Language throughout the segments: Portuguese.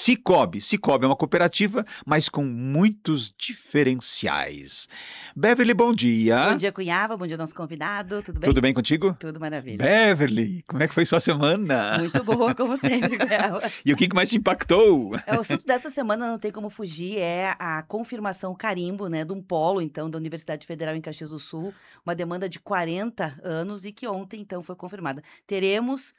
Cicobi. Cicobi é uma cooperativa, mas com muitos diferenciais. Beverly, bom dia. Bom dia, Cunhava. Bom dia, nosso convidado. Tudo bem? Tudo bem contigo? Tudo maravilha. Beverly, como é que foi sua semana? Muito boa, como sempre, Cunhava. E o que mais te impactou? O assunto dessa semana, não tem como fugir, é a confirmação, carimbo, né, de um polo, então, da Universidade Federal em Caxias do Sul, uma demanda de 40 anos e que ontem, então, foi confirmada. Teremos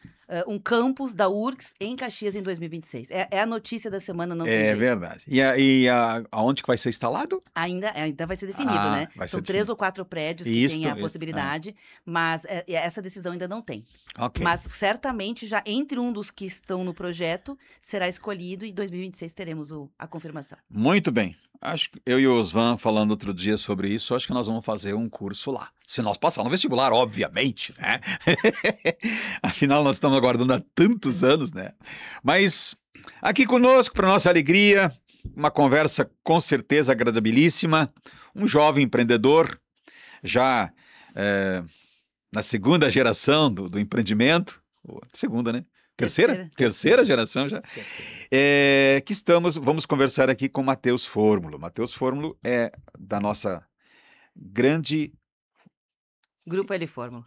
um campus da URGS em Caxias em 2026. É a notícia da semana, não tem jeito. É verdade. E aonde que vai ser instalado? Ainda vai ser definido, né? São 3 ou 4 prédios que têm a possibilidade, mas essa decisão ainda não tem. Okay. Mas certamente já entre um dos que estão no projeto será escolhido e em 2026 teremos a confirmação. Muito bem. Acho que eu e o Osvan falando outro dia sobre isso, acho que nós vamos fazer um curso lá. Se nós passarmos no vestibular, obviamente, né? Afinal, nós estamos aguardando há tantos anos, né? Mas aqui conosco, para nossa alegria, uma conversa com certeza agradabilíssima, um jovem empreendedor, já na segunda geração do empreendimento, segunda, né? Terceira geração já. Vamos conversar aqui com Matheus Fórmulo. Matheus Fórmulo é da nossa grande... Grupo L Fórmulo.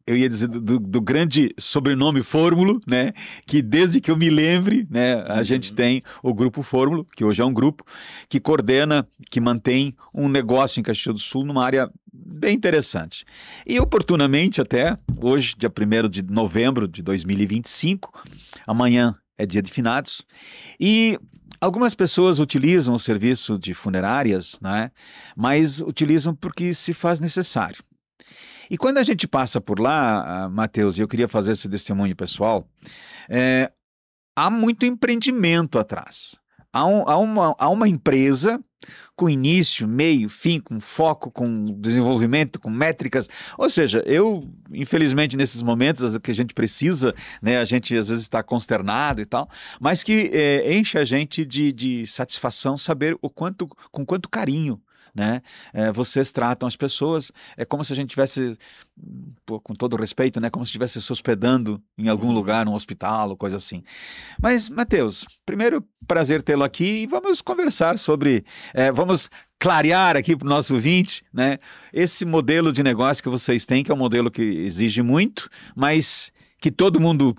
Eu ia dizer do grande sobrenome Fórmulo, né? Que desde que eu me lembre, né, a gente tem o Grupo Fórmulo, que hoje é um grupo que coordena, que mantém um negócio em Caxias do Sul numa área bem interessante. E oportunamente até, hoje, dia 1º de novembro de 2025, amanhã é dia de finados, e algumas pessoas utilizam o serviço de funerárias, né? Mas utilizam porque se faz necessário. E quando a gente passa por lá, Matheus, e eu queria fazer esse testemunho pessoal, há muito empreendimento atrás. Há uma empresa com início, meio, fim, com foco, com desenvolvimento, com métricas. Ou seja, infelizmente, nesses momentos que a gente precisa, né, a gente às vezes está consternado e tal, mas que enche a gente de satisfação saber com quanto carinho, né? Vocês tratam as pessoas, é como se a gente tivesse, com todo respeito, né, como se estivesse se hospedando em algum lugar, num hospital, ou coisa assim. Mas, Matheus, primeiro, prazer tê-lo aqui e vamos conversar sobre, vamos clarear aqui para o nosso ouvinte, né, esse modelo de negócio que vocês têm, que é um modelo que exige muito, mas que todo mundo,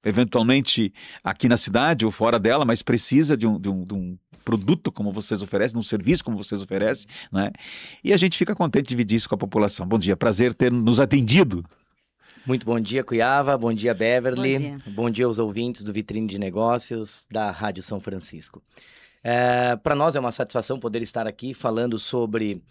eventualmente, aqui na cidade ou fora dela, mas precisa de um produto como vocês oferecem, um serviço como vocês oferecem, né? E a gente fica contente de dividir isso com a população. Bom dia, prazer ter nos atendido. Muito bom dia, Cunhava, bom dia, Beverly. Bom dia. Bom dia aos ouvintes do Vitrine de Negócios da Rádio São Francisco. Para nós é uma satisfação poder estar aqui falando sobre,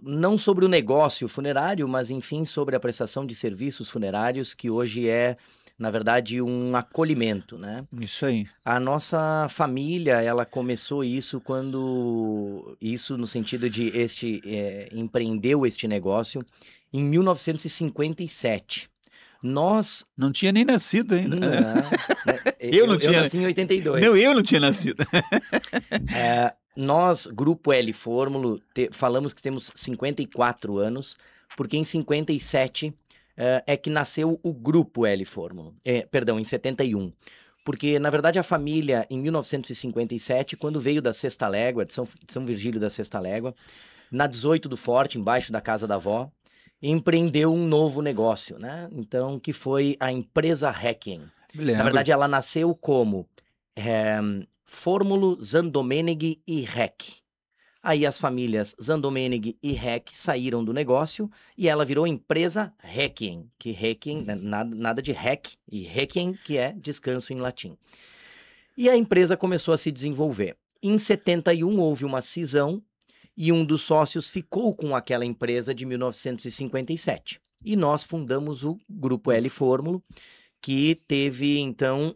não sobre o negócio funerário, mas enfim, sobre a prestação de serviços funerários, que hoje é, na verdade, um acolhimento, né? Isso aí. A nossa família, ela começou isso no sentido de empreendeu este negócio em 1957. Nós... Não tinha nem nascido ainda. Não, eu nasci em 82. Não, eu não tinha nascido. Nós, Grupo L Fórmulo, falamos que temos 54 anos, porque em 57... é que nasceu o Grupo L Fórmulo, em 71. Porque, na verdade, a família, em 1957, quando veio da Sexta Légua, de São Virgílio da Sexta Légua, na 18 do Forte, embaixo da casa da avó, empreendeu um novo negócio, né? Então, que foi a empresa Requiem. Na verdade, ela nasceu como Fórmulo, Zandomeneg e Rec. Aí as famílias Zandomeneg e Rec saíram do negócio e ela virou empresa Requiem, que Requiem, nada de Rec, e Requiem, que é descanso em latim. E a empresa começou a se desenvolver. Em 71 houve uma cisão e um dos sócios ficou com aquela empresa de 1957. E nós fundamos o Grupo L Fórmulo, que teve então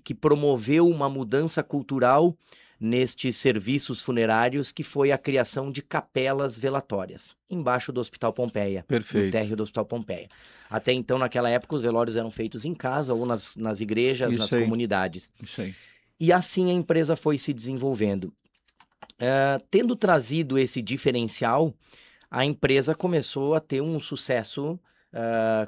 que promoveu uma mudança cultural nestes serviços funerários, que foi a criação de capelas velatórias, embaixo do Hospital Pompeia. Perfeito. No térreo do Hospital Pompeia. Até então, naquela época, os velórios eram feitos em casa ou nas igrejas, nas comunidades. Isso aí. E assim a empresa foi se desenvolvendo. Tendo trazido esse diferencial, a empresa começou a ter um sucesso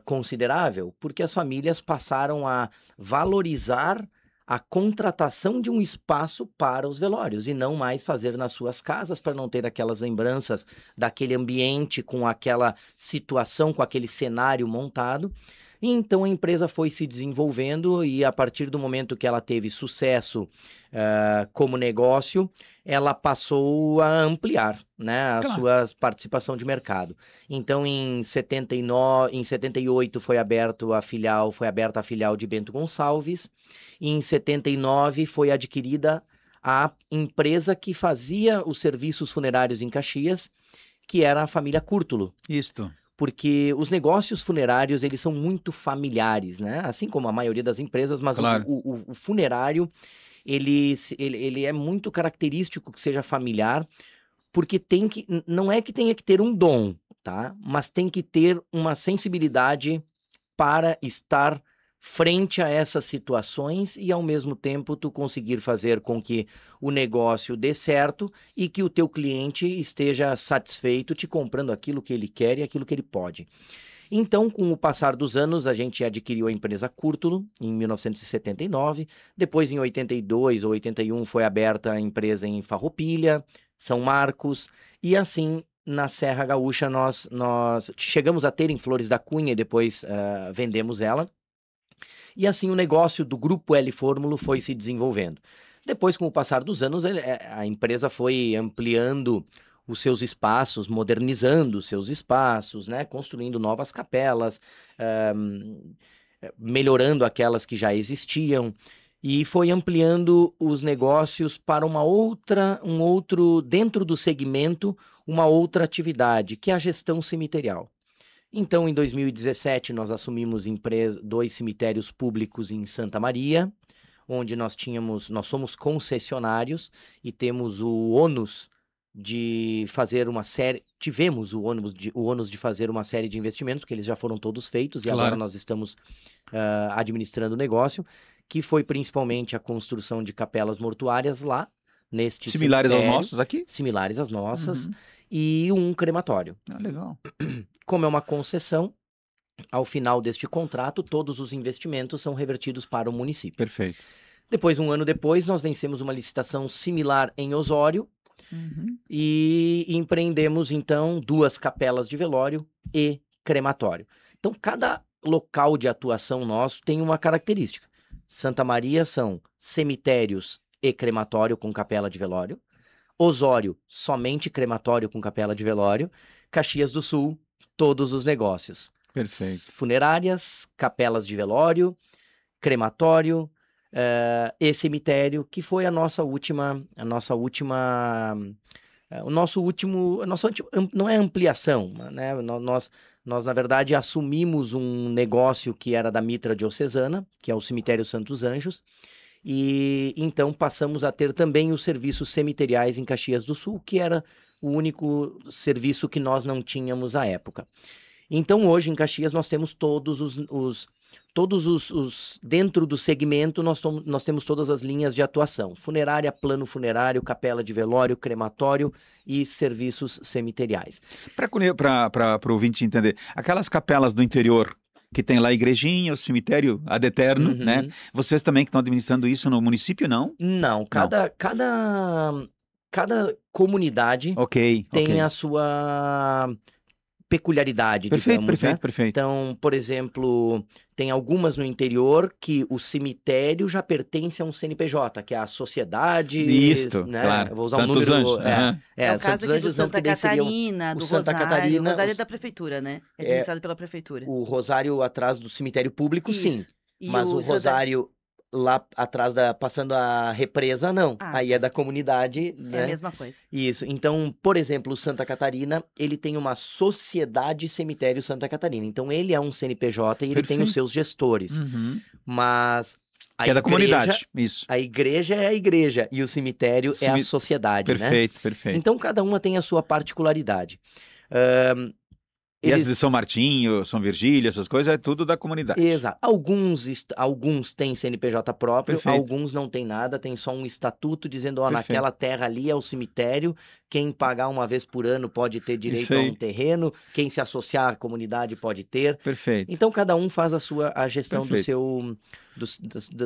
considerável, porque as famílias passaram a valorizar a contratação de um espaço para os velórios e não mais fazer nas suas casas para não ter aquelas lembranças daquele ambiente com aquela situação, com aquele cenário montado. E então a empresa foi se desenvolvendo e a partir do momento que ela teve sucesso como negócio, ela passou a ampliar, né, a sua participação de mercado. Então em 78 foi aberta a filial de Bento Gonçalves, e em 79 foi adquirida a empresa que fazia os serviços funerários em Caxias, que era a família Cúrtulo. Isto. Porque os negócios funerários, eles são muito familiares, né? Assim como a maioria das empresas, mas Claro. o funerário, ele é muito característico que seja familiar, porque não é que tenha que ter um dom, tá? Mas tem que ter uma sensibilidade para estar frente a essas situações e, ao mesmo tempo, tu conseguir fazer com que o negócio dê certo e que o teu cliente esteja satisfeito te comprando aquilo que ele quer e aquilo que ele pode. Então, com o passar dos anos, a gente adquiriu a empresa Cúrtulo em 1979, depois em 82 ou 81 foi aberta a empresa em Farroupilha, São Marcos, e assim, na Serra Gaúcha, nós chegamos a ter em Flores da Cunha e depois vendemos ela. E assim o negócio do Grupo L Fórmulo foi se desenvolvendo. Depois, com o passar dos anos, a empresa foi ampliando os seus espaços, modernizando os seus espaços, né? Construindo novas capelas, melhorando aquelas que já existiam. E foi ampliando os negócios para dentro do segmento, uma outra atividade, que é a gestão cemiterial. Então, em 2017, nós assumimos 2 cemitérios públicos em Santa Maria, onde nós somos concessionários e temos o ônus de fazer uma série, tivemos o ônus de fazer uma série de investimentos, porque eles já foram todos feitos e agora nós estamos administrando o negócio, que foi principalmente a construção de capelas mortuárias lá, neste Similares aos nossos aqui? Similares às nossas, e um crematório. Legal. Como é uma concessão, ao final deste contrato, todos os investimentos são revertidos para o município. Perfeito. Depois, um ano depois, nós vencemos uma licitação similar em Osório e empreendemos, então, 2 capelas de velório e crematório. Então, cada local de atuação nosso tem uma característica. Santa Maria são cemitérios e crematório com capela de velório. Osório, somente crematório com capela de velório. Caxias do Sul, todos os negócios. Perfeito. Funerárias, capelas de velório, crematório e cemitério, que foi não é ampliação, né? Nós, na verdade, assumimos um negócio que era da Mitra Diocesana, que é o Cemitério Santos Anjos, e então passamos a ter também os serviços cemiteriais em Caxias do Sul, que era o único serviço que nós não tínhamos à época. Então, hoje, em Caxias, nós temos todos os dentro do segmento, nós temos todas as linhas de atuação. Funerária, plano funerário, capela de velório, crematório e serviços cemiteriais. Para o ouvinte entender, aquelas capelas do interior que tem lá a igrejinha, o cemitério ad eterno, né? Vocês também que estão administrando isso no município, não? Não, cada comunidade tem a sua peculiaridade, digamos, né? Perfeito. Então, por exemplo, tem algumas no interior que o cemitério já pertence a um CNPJ, que é a sociedade... Isto, né? claro. Vou usar Santos um número... Anjos. É o caso aqui do Santa Catarina, do Rosário. O Rosário é da prefeitura, né? É administrado pela prefeitura. O Rosário atrás do cemitério público, sim. E mas o Rosário... lá atrás, passando a represa, não. Aí é da comunidade, né? É a mesma coisa. Isso. Então, por exemplo, o Santa Catarina, ele tem uma Sociedade Cemitério Santa Catarina. Então, ele é um CNPJ e ele tem os seus gestores. Mas... que é da comunidade, isso. A igreja é a igreja e o cemitério é a sociedade, né? Perfeito. Então, cada uma tem a sua particularidade. E as de São Martinho, São Virgílio, essas coisas, é tudo da comunidade. Exato. Alguns têm CNPJ próprio, alguns não têm nada, tem só um estatuto dizendo, naquela terra ali é o cemitério quem pagar uma vez por ano pode ter direito Isso a aí. um terreno, quem se associar à comunidade pode ter. Perfeito. Então, cada um faz a gestão do Perfeito. seu,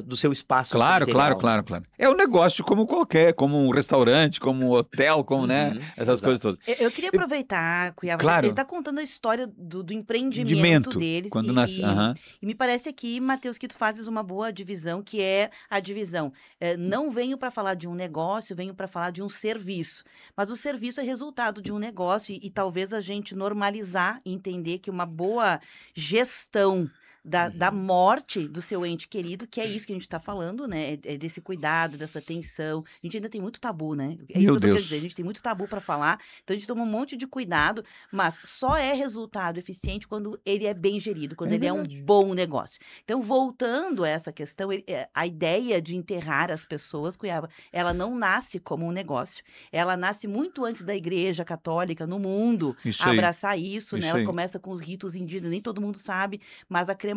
do seu espaço Claro, cemiterial. claro. É um negócio como qualquer, como um restaurante, como um hotel, como, né? Uhum, Essas exato. coisas todas. Eu queria aproveitar, Cuiabá, Claro. ele está contando a história do empreendimento Rendimento, deles. quando e, nasce. Aham. e me parece aqui, Matheus, que tu fazes uma boa divisão, que é a divisão. Não venho para falar de um negócio, venho para falar de um serviço. Mas o serviço é resultado de um negócio e talvez a gente normalizar e entender que uma boa gestão da morte do seu ente querido, que é isso que a gente está falando, né? É desse cuidado, dessa atenção. A gente ainda tem muito tabu, né? É isso Meu que eu tô Deus. querendo dizer. A gente tem muito tabu para falar, então a gente toma um monte de cuidado, mas só é resultado eficiente quando ele é bem gerido, quando É ele é um verdade. bom negócio. Então, voltando a essa questão, a ideia de enterrar as pessoas, Cuiabá, ela não nasce como um negócio. Ela nasce muito antes da Igreja Católica no mundo Isso aí. abraçar isso, né? Isso Ela aí. começa com os ritos indígenas, nem todo mundo sabe, mas a cremação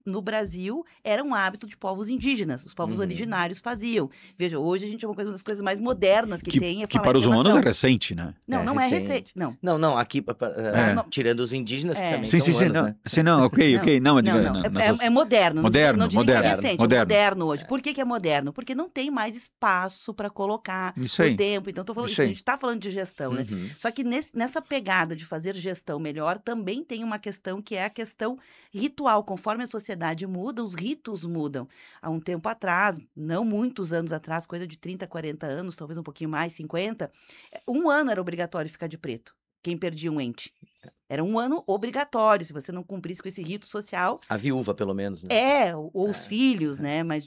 no Brasil era um hábito de povos indígenas, os povos Uhum. originários faziam. Veja, hoje a gente é uma das coisas mais modernas que tem é Que falar para em os humanos é cremação. recente, né? Não, É não é recente. recente. Não. Não, aqui, É. tirando os indígenas, que É. também Sim, são sim, humanos, não. né? Sim, não, ok. Não, diga, Não. É moderno. Moderno, Não diria que é moderno, recente, moderno. é moderno hoje. Por que é moderno? Porque não tem mais espaço para colocar Isso o aí. tempo. Então, tô falando Isso isso, a aí. gente está falando de gestão, né? Uhum. Só que nessa pegada de fazer gestão melhor, também tem uma questão que é a questão ritual. Conforme a sociedade muda, os ritos mudam. Há um tempo atrás, não muitos anos atrás, coisa de 30, 40 anos, talvez um pouquinho mais, 50, um ano era obrigatório ficar de preto, quem perdia um ente. Era um ano obrigatório, se você não cumprisse com esse rito social. A viúva, pelo menos, né? Ou os filhos, né, mais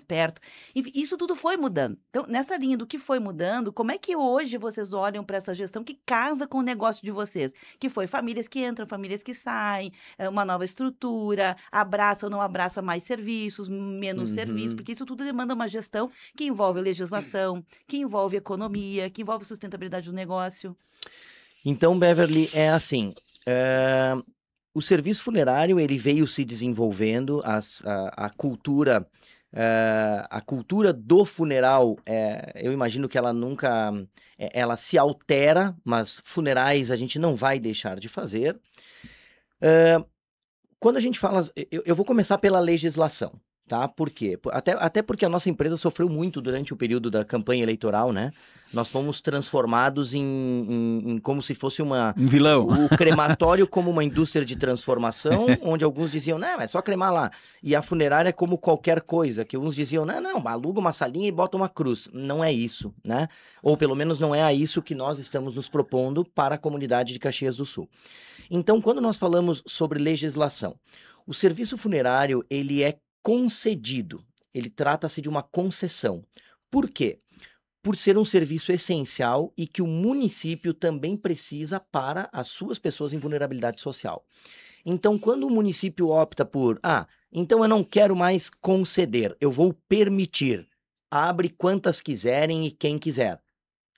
perto. Enfim, isso tudo foi mudando. Então, nessa linha do que foi mudando, como é que hoje vocês olham para essa gestão que casa com o negócio de vocês? Que foi famílias que entram, famílias que saem, uma nova estrutura, abraça ou não abraça mais serviços, menos serviço, porque isso tudo demanda uma gestão que envolve legislação, que envolve economia, que envolve sustentabilidade do negócio. Então, Beverly, é assim, o serviço funerário, ele veio se desenvolvendo, a cultura do funeral, eu imagino que ela nunca, ela se altera, mas funerais a gente não vai deixar de fazer. Quando a gente fala, eu vou começar pela legislação, tá? Por quê? Até porque a nossa empresa sofreu muito durante o período da campanha eleitoral, né? Nós fomos transformados em como se fosse Um vilão. o crematório como uma indústria de transformação, onde alguns diziam, não, é só cremar lá. E a funerária como qualquer coisa, que uns diziam, não, aluga uma salinha e bota uma cruz. Não é isso, né? Ou pelo menos não é a isso que nós estamos nos propondo para a comunidade de Caxias do Sul. Então, quando nós falamos sobre legislação, o serviço funerário, ele é concedido, ele trata-se de uma concessão. Por quê? Por ser um serviço essencial e que o município também precisa para as suas pessoas em vulnerabilidade social. Então, quando o município opta por, então eu não quero mais conceder, eu vou permitir, abre quantas quiserem e quem quiser.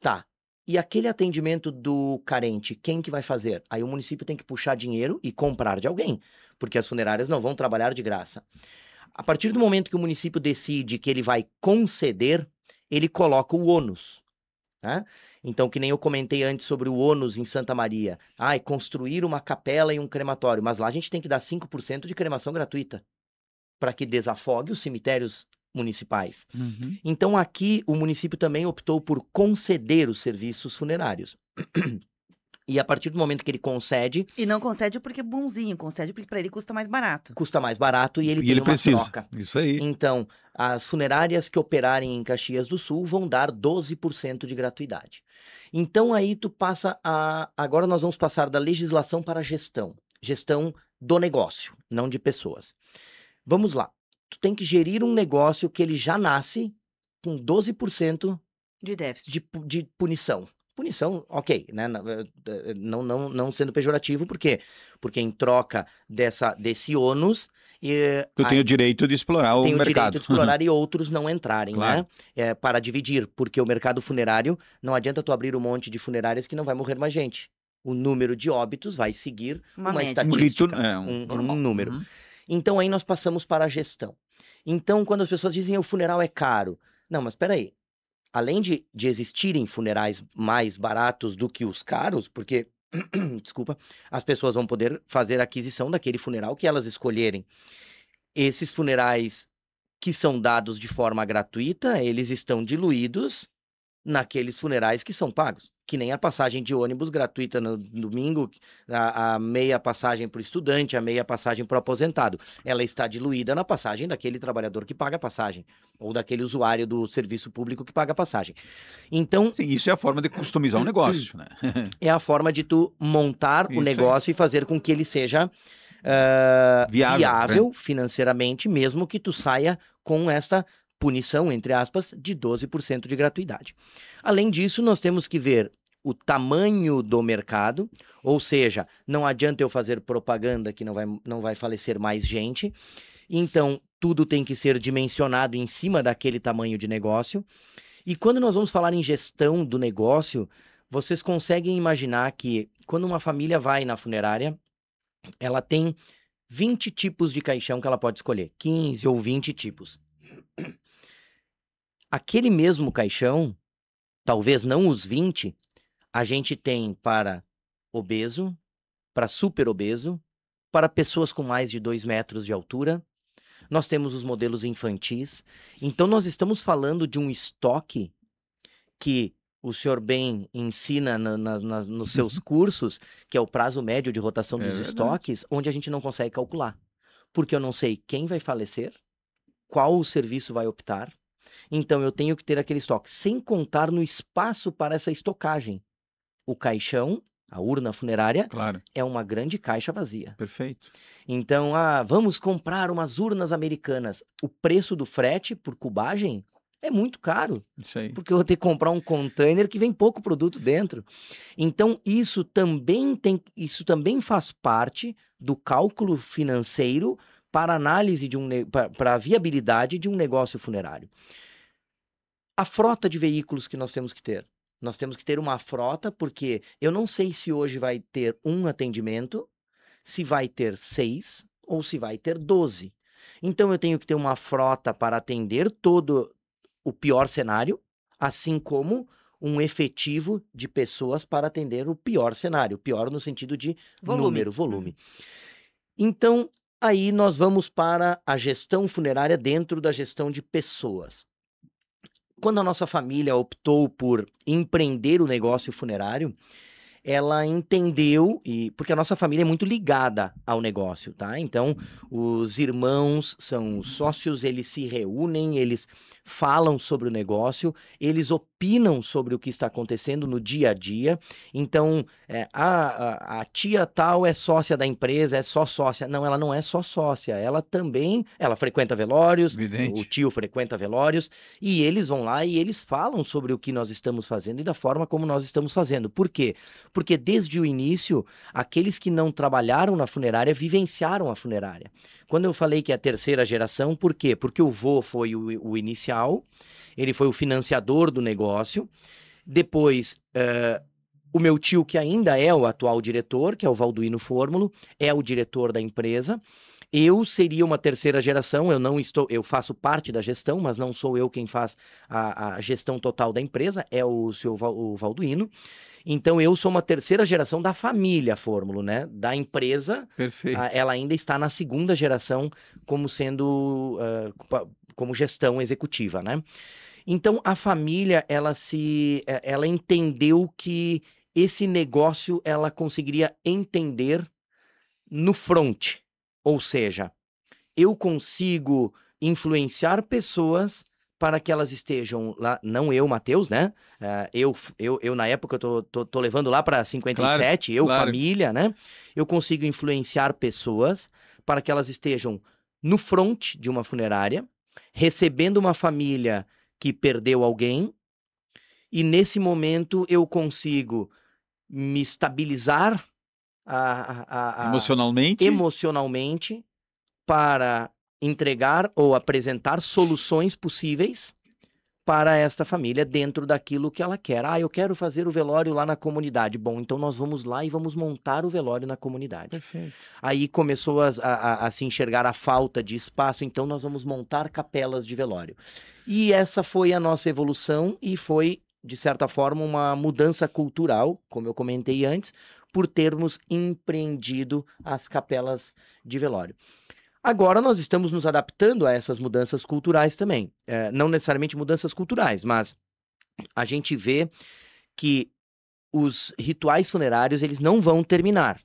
Tá. E aquele atendimento do carente, quem que vai fazer? Aí o município tem que puxar dinheiro e comprar de alguém, porque as funerárias não vão trabalhar de graça. A partir do momento que o município decide que ele vai conceder, ele coloca o ônus, né? Então, que nem eu comentei antes sobre o ônus em Santa Maria. Construir uma capela e um crematório, mas lá a gente tem que dar 5% de cremação gratuita, para que desafogue os cemitérios municipais. Uhum. Então, aqui o município também optou por conceder os serviços funerários. E a partir do momento que ele concede... E não concede porque é bonzinho, concede porque para ele custa mais barato. Custa mais barato e ele tem ele uma precisa. troca. Isso aí. Então, as funerárias que operarem em Caxias do Sul vão dar 12% de gratuidade. Então, aí tu passa a... Agora nós vamos passar da legislação para a gestão. Gestão do negócio, não de pessoas. Vamos lá. Tu tem que gerir um negócio que ele já nasce com 12% De déficit. de punição. Punição, ok, né? Não sendo pejorativo, por quê? Porque em troca desse ônus... Tu tem o direito de explorar o tem mercado. o direito de explorar e outros não entrarem, Claro. né? Para dividir, porque o mercado funerário, não adianta tu abrir um monte de funerárias que não vai morrer mais gente. O número de óbitos vai seguir uma média. estatística, normal. um número. Uhum. Então aí nós passamos para a gestão. Então quando as pessoas dizem o funeral é caro, não, mas espera aí. além de existirem funerais mais baratos do que os caros, porque, desculpa, as pessoas vão poder fazer a aquisição daquele funeral que elas escolherem. Esses funerais que são dados de forma gratuita, eles estão diluídos naqueles funerais que são pagos. Que nem a passagem de ônibus gratuita no domingo, a meia passagem para o estudante, a meia passagem para o aposentado. Ela está diluída na passagem daquele trabalhador que paga a passagem, ou daquele usuário do serviço público que paga a passagem. Então, Sim, isso é a forma de customizar um negócio, né? é a forma de tu montar Isso o aí. negócio e fazer com que ele seja viável financeiramente, mesmo que tu saia com esta punição, entre aspas, de 12% de gratuidade. Além disso, nós temos que ver o tamanho do mercado, ou seja, não adianta eu fazer propaganda que não vai falecer mais gente, então tudo tem que ser dimensionado em cima daquele tamanho de negócio. E quando nós vamos falar em gestão do negócio, vocês conseguem imaginar que quando uma família vai na funerária, ela tem 20 tipos de caixão que ela pode escolher, 15 ou 20 tipos. Aquele mesmo caixão, talvez não os 20, a gente tem para obeso, para super obeso, para pessoas com mais de 2 metros de altura. Nós temos os modelos infantis. Então, nós estamos falando de um estoque que o senhor bem ensina nos seus cursos, que é o prazo médio de rotação dos verdade. estoques, onde a gente não consegue calcular. Porque eu não sei quem vai falecer, qual o serviço vai optar. Então, eu tenho que ter aquele estoque, sem contar no espaço para essa estocagem. O caixão, a urna funerária, Claro, é uma grande caixa vazia. perfeito. Então, vamos comprar umas urnas americanas. O preço do frete por cubagem é muito caro, Isso aí. porque eu vou ter que comprar um container que vem pouco produto dentro. Então, isso também faz parte do cálculo financeiro para análise para a viabilidade de um negócio funerário. A frota de veículos que nós temos que ter. Nós temos que ter uma frota, porque eu não sei se hoje vai ter um atendimento, se vai ter 6 ou se vai ter 12. Então, eu tenho que ter uma frota para atender todo o pior cenário, assim como um efetivo de pessoas para atender o pior cenário. Pior no sentido de número, volume. Então, aí nós vamos para a gestão funerária dentro da gestão de pessoas. Quando a nossa família optou por empreender o negócio funerário, ela entendeu, porque a nossa família é muito ligada ao negócio, tá? Então, os irmãos são os sócios, eles se reúnem, eles falam sobre o negócio, eles opinam sobre o que está acontecendo no dia a dia. Então, a tia tal é sócia da empresa, é só sócia. Não, ela não é só sócia, ela frequenta velórios, Evidente. o tio frequenta velórios, e eles vão lá e eles falam sobre o que nós estamos fazendo e da forma como nós estamos fazendo. Por quê? Porque desde o início, aqueles que não trabalharam na funerária vivenciaram a funerária. Quando eu falei que é a terceira geração, por quê? Porque o vô foi o inicial, ele foi o financiador do negócio. Depois, o meu tio, que ainda é o atual diretor, que é o Valduino Fórmulo, é o diretor da empresa. Eu seria uma terceira geração, eu faço parte da gestão, mas não sou eu quem faz a gestão total da empresa, é o Valduino. Então, eu sou uma terceira geração da família Fórmulo, né? Da empresa, Perfeito. ela ainda está na segunda geração como sendo, como gestão executiva, né? Então, a família, ela entendeu que esse negócio ela conseguiria entender no front. Ou seja, eu consigo influenciar pessoas para que elas estejam lá, não eu, Matheus, né? Eu na época, eu tô levando lá para 57, claro. família, né? Eu consigo influenciar pessoas para que elas estejam no front de uma funerária, recebendo uma família que perdeu alguém, e nesse momento eu consigo me estabilizar emocionalmente para entregar ou apresentar soluções possíveis para esta família dentro daquilo que ela quer. Ah, eu quero fazer o velório lá na comunidade. Bom, então nós vamos lá e vamos montar o velório na comunidade. Perfeito. Aí começou a se enxergar a falta de espaço, então nós vamos montar capelas de velório. E essa foi a nossa evolução e foi, de certa forma, uma mudança cultural, como eu comentei antes, por termos empreendido as capelas de velório. Agora nós estamos nos adaptando a essas mudanças culturais também. Não necessariamente mudanças culturais, mas a gente vê que os rituais funerários, eles não vão terminar.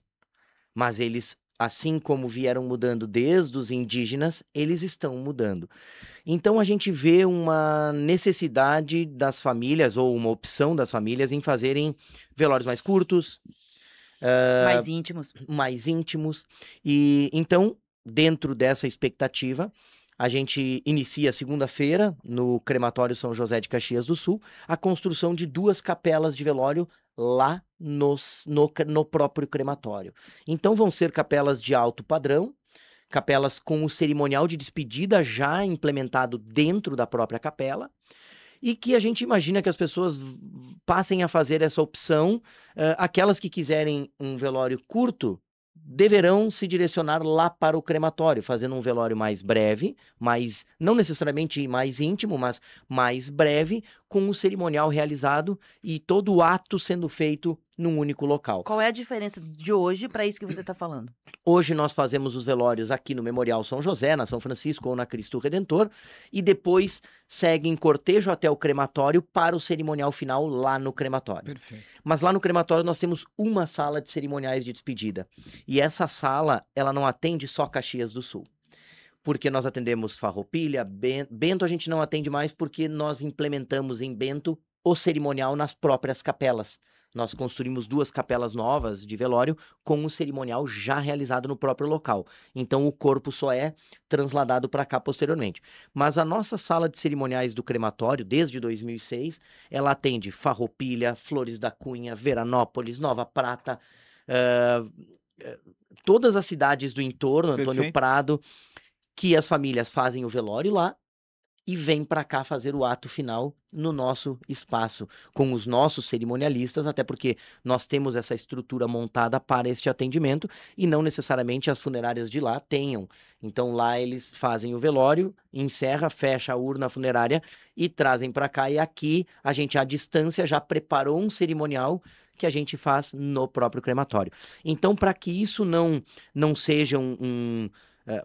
Mas eles, assim como vieram mudando desde os indígenas, eles estão mudando. Então a gente vê uma necessidade das famílias, ou uma opção das famílias, em fazerem velórios mais curtos, Mais íntimos. mais íntimos. E então, dentro dessa expectativa, a gente inicia segunda-feira, no crematório São José de Caxias do Sul, a construção de 2 capelas de velório lá no próprio crematório. Então vão ser capelas de alto padrão, capelas com o cerimonial de despedida já implementado dentro da própria capela, e que a gente imagina que as pessoas passem a fazer essa opção. Aquelas que quiserem um velório curto deverão se direcionar lá para o crematório, fazendo um velório mais breve, não necessariamente mais íntimo, mas mais breve, com o cerimonial realizado e todo o ato sendo feito num único local. Qual é a diferença de hoje para isso que você está falando? Hoje nós fazemos os velórios aqui no Memorial São José, na São Francisco ou na Cristo Redentor, e depois segue em cortejo até o crematório para o cerimonial final lá no crematório. Perfeito. Mas lá no crematório nós temos uma sala de cerimoniais de despedida. E essa sala, ela não atende só Caxias do Sul. Porque nós atendemos Farroupilha, Bento a gente não atende mais porque nós implementamos em Bento o cerimonial nas próprias capelas. Nós construímos 2 capelas novas de velório com o cerimonial já realizado no próprio local. Então o corpo só é transladado para cá posteriormente. Mas a nossa sala de cerimoniais do crematório, desde 2006, ela atende Farroupilha, Flores da Cunha, Veranópolis, Nova Prata, todas as cidades do entorno, Antônio Perfeito. Prado, que as famílias fazem o velório lá e vêm para cá fazer o ato final no nosso espaço, com os nossos cerimonialistas, até porque nós temos essa estrutura montada para este atendimento e não necessariamente as funerárias de lá tenham. Então lá eles fazem o velório, encerra, fecha a urna funerária e trazem para cá, e aqui a gente à distância já preparou um cerimonial que a gente faz no próprio crematório. Então, para que isso não seja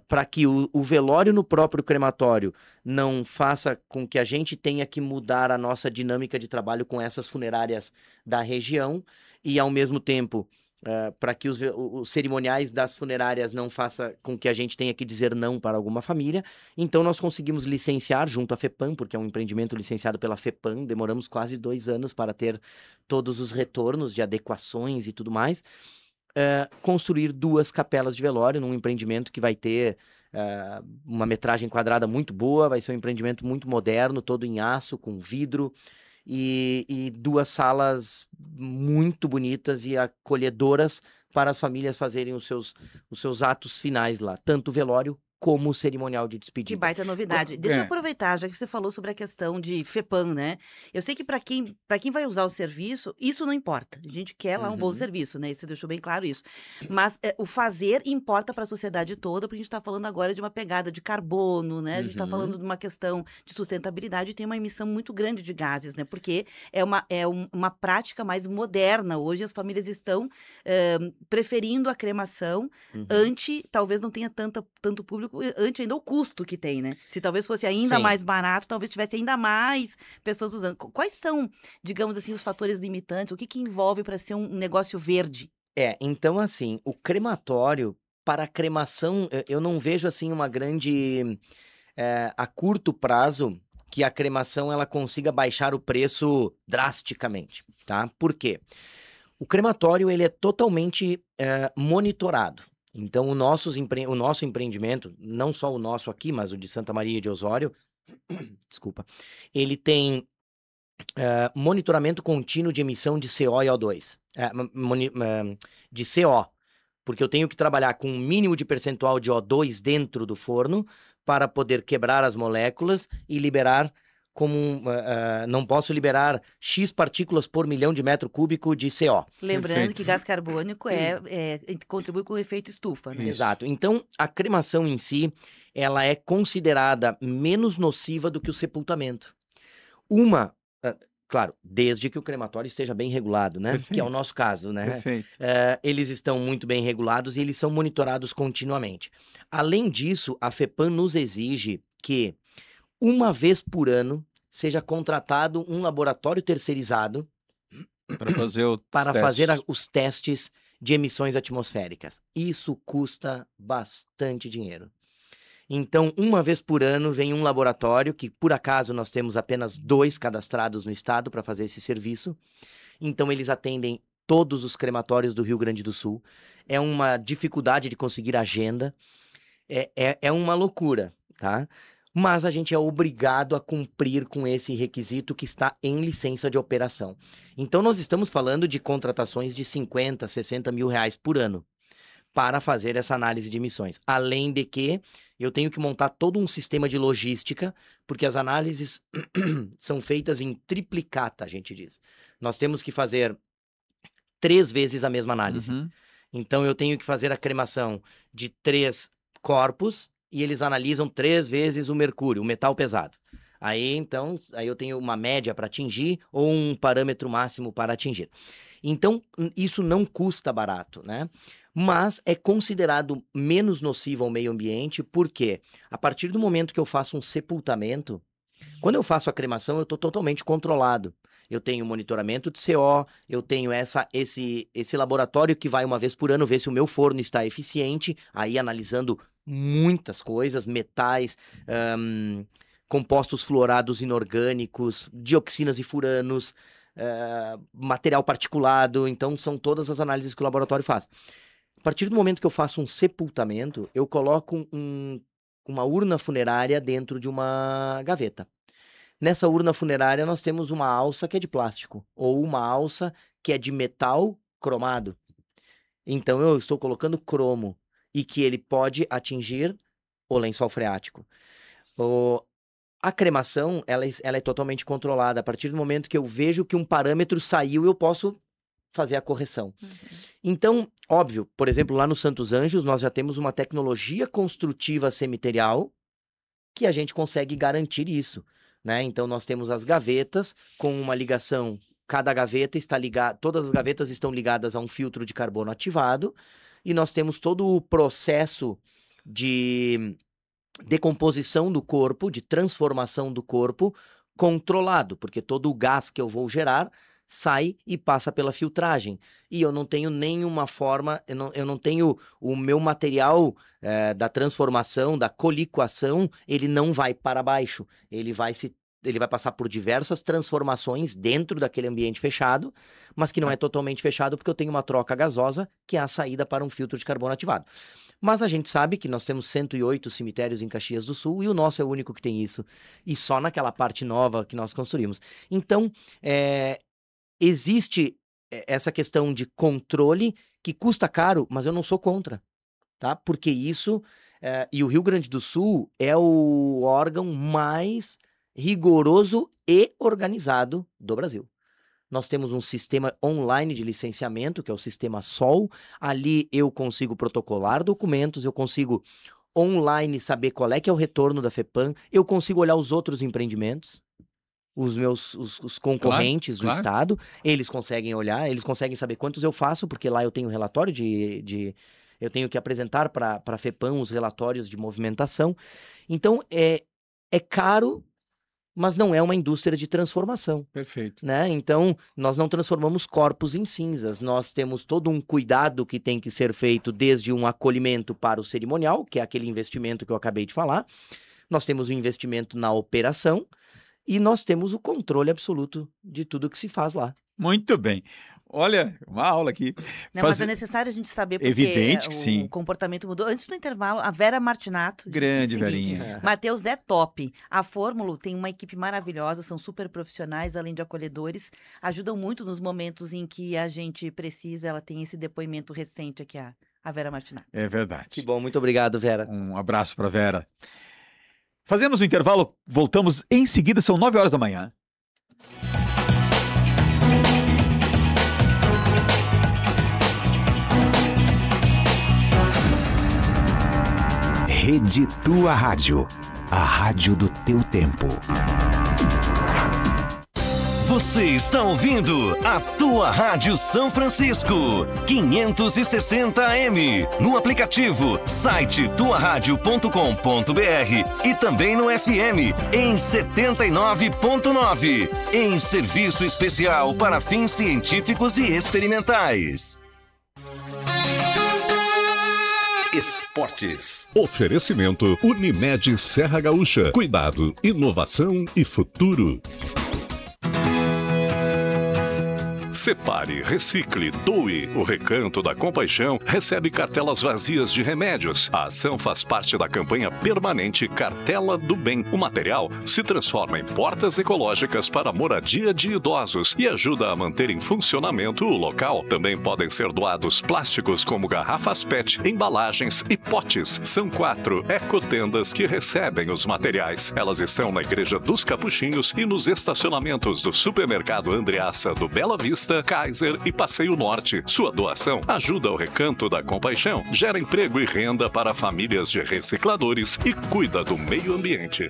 para que o velório no próprio crematório não faça com que a gente tenha que mudar a nossa dinâmica de trabalho com essas funerárias da região, e ao mesmo tempo para que os cerimoniais das funerárias não faça com que a gente tenha que dizer não para alguma família, então nós conseguimos licenciar junto à FEPAM, porque é um empreendimento licenciado pela FEPAM, demoramos quase 2 anos para ter todos os retornos de adequações e tudo mais, construir 2 capelas de velório num empreendimento que vai ter uma metragem quadrada muito boa, vai ser um empreendimento muito moderno, todo em aço, com vidro, e 2 salas muito bonitas e acolhedoras para as famílias fazerem os seus atos finais lá, tanto o velório como o cerimonial de despedida. Que baita novidade. Deixa eu aproveitar, já que você falou sobre a questão de FEPAM, né? Eu sei que para quem vai usar o serviço, isso não importa. A gente quer lá um bom serviço, né? Você deixou bem claro isso. Mas o fazer importa para a sociedade toda, porque a gente está falando agora de uma pegada de carbono, né? A gente está falando de uma questão de sustentabilidade e tem uma emissão muito grande de gases, né? Porque é uma prática mais moderna. Hoje as famílias estão preferindo a cremação talvez não tenha tanto público, ante ainda o custo que tem, né? Se talvez fosse ainda mais barato, talvez tivesse ainda mais pessoas usando. Quais são, digamos assim, os fatores limitantes? O que envolve para ser um negócio verde? Então assim, o crematório, para a cremação, eu não vejo assim uma grande, a curto prazo, que a cremação ela consiga baixar o preço drasticamente, tá? Por quê? O crematório ele é totalmente monitorado. Então, o nosso empreendimento, não só o nosso aqui, mas o de Santa Maria de Osório, desculpa, ele tem monitoramento contínuo de emissão de CO e O2, de CO, porque eu tenho que trabalhar com um mínimo de percentual de O2 dentro do forno para poder quebrar as moléculas e liberar não posso liberar X partículas por milhão de metro cúbico de CO. Lembrando Perfeito. que gás carbônico contribui com o efeito estufa, né? Isso. Exato. Então, a cremação em si, ela é considerada menos nociva do que o sepultamento. Claro, desde que o crematório esteja bem regulado, né? Que é o Perfeito. nosso caso, né? Perfeito. Eles estão muito bem regulados e eles são monitorados continuamente. Além disso, a FEPAM nos exige que, uma vez por ano, seja contratado um laboratório terceirizado Para fazer os testes de emissões atmosféricas. Isso custa bastante dinheiro. Então, uma vez por ano vem um laboratório, que por acaso nós temos apenas 2 cadastrados no estado para fazer esse serviço. Então, eles atendem todos os crematórios do Rio Grande do Sul. É uma dificuldade de conseguir agenda. É uma loucura, tá? Mas a gente é obrigado a cumprir com esse requisito que está em licença de operação. Então, nós estamos falando de contratações de 50, 60 mil reais por ano para fazer essa análise de emissões. Além de que eu tenho que montar todo um sistema de logística, porque as análises são feitas em triplicata, a gente diz. Nós temos que fazer 3 vezes a mesma análise. Uhum. Então, eu tenho que fazer a cremação de 3 corpos e eles analisam 3 vezes o mercúrio, o metal pesado. Aí eu tenho uma média para atingir ou um parâmetro máximo para atingir. Então, isso não custa barato, né? Mas é considerado menos nocivo ao meio ambiente, porque a partir do momento que eu faço um sepultamento, quando eu faço a cremação, eu estou totalmente controlado. Eu tenho monitoramento de CO, eu tenho esse laboratório que vai uma vez por ano ver se o meu forno está eficiente, aí analisando muitas coisas, metais, compostos fluorados inorgânicos, dioxinas e furanos, material particulado, então são todas as análises que o laboratório faz. A partir do momento que eu faço um sepultamento, eu coloco uma urna funerária dentro de uma gaveta. Nessa urna funerária nós temos uma alça que é de plástico, ou uma alça que é de metal cromado. Então eu estou colocando cromo, e que ele pode atingir o lençol freático. A cremação, ela é totalmente controlada. A partir do momento que eu vejo que um parâmetro saiu, eu posso fazer a correção. Então, óbvio, por exemplo, lá no Santos Anjos, nós já temos uma tecnologia construtiva cemiterial que a gente consegue garantir isso, né? Então, nós temos as gavetas com uma ligação, cada gaveta está ligada, todas as gavetas estão ligadas a um filtro de carbono ativado, e nós temos todo o processo de decomposição do corpo, de transformação do corpo controlado, porque todo o gás que eu vou gerar sai e passa pela filtragem. E eu não tenho nenhuma forma, eu não tenho o meu material da transformação, da coliquação, ele não vai para baixo. Ele vai passar por diversas transformações dentro daquele ambiente fechado, mas que não é totalmente fechado porque eu tenho uma troca gasosa, que é a saída para um filtro de carbono ativado. Mas a gente sabe que nós temos 108 cemitérios em Caxias do Sul e o nosso é o único que tem isso. E só naquela parte nova que nós construímos. Então, existe essa questão de controle que custa caro, mas eu não sou contra, tá? Porque isso, e o Rio Grande do Sul é o órgão mais rigoroso e organizado do Brasil. Nós temos um sistema online de licenciamento, que é o sistema SOL. Ali eu consigo protocolar documentos, eu consigo online saber qual é que é o retorno da FEPAM, eu consigo olhar os outros empreendimentos, os concorrentes do estado, eles conseguem olhar, eles conseguem saber quantos eu faço, porque lá eu tenho relatório eu tenho que apresentar para a FEPAM os relatórios de movimentação. Então, é caro, mas não é uma indústria de transformação. Perfeito. Né? Então, nós não transformamos corpos em cinzas, nós temos todo um cuidado que tem que ser feito, desde um acolhimento para o cerimonial, que é aquele investimento que eu acabei de falar, nós temos o investimento na operação, e nós temos o controle absoluto de tudo que se faz lá. Muito bem. Olha, uma aula aqui. Não, mas é necessário a gente saber porque Evidente que sim. O comportamento mudou. Antes do intervalo, a Vera Martinato disse Grande o seguinte: Verinha. Matheus é top. A Fórmula tem uma equipe maravilhosa, são super profissionais, além de acolhedores. Ajudam muito nos momentos em que a gente precisa. Ela tem esse depoimento recente aqui, a Vera Martinato. É verdade. Que bom, muito obrigado, Vera. Um abraço para Vera. Fazemos um intervalo, voltamos em seguida, são 9 horas da manhã. Rede Tua Rádio, a rádio do teu tempo. Você está ouvindo a Tua Rádio São Francisco, 560 AM, no aplicativo, site tuaradio.com.br e também no FM, em 79.9, em serviço especial para fins científicos e experimentais. Esportes. Oferecimento Unimed Serra Gaúcha. Cuidado, inovação e futuro. Separe, recicle, doe. O Recanto da Compaixão recebe cartelas vazias de remédios. A ação faz parte da campanha permanente Cartela do Bem. O material se transforma em portas ecológicas para a moradia de idosos e ajuda a manter em funcionamento o local. Também podem ser doados plásticos como garrafas PET, embalagens e potes. São 4 ecotendas que recebem os materiais. Elas estão na Igreja dos Capuchinhos e nos estacionamentos do Supermercado Andreassa do Bela Vista, Kaiser e Passeio Norte. Sua doação ajuda o Recanto da Compaixão, gera emprego e renda para famílias de recicladores e cuida do meio ambiente.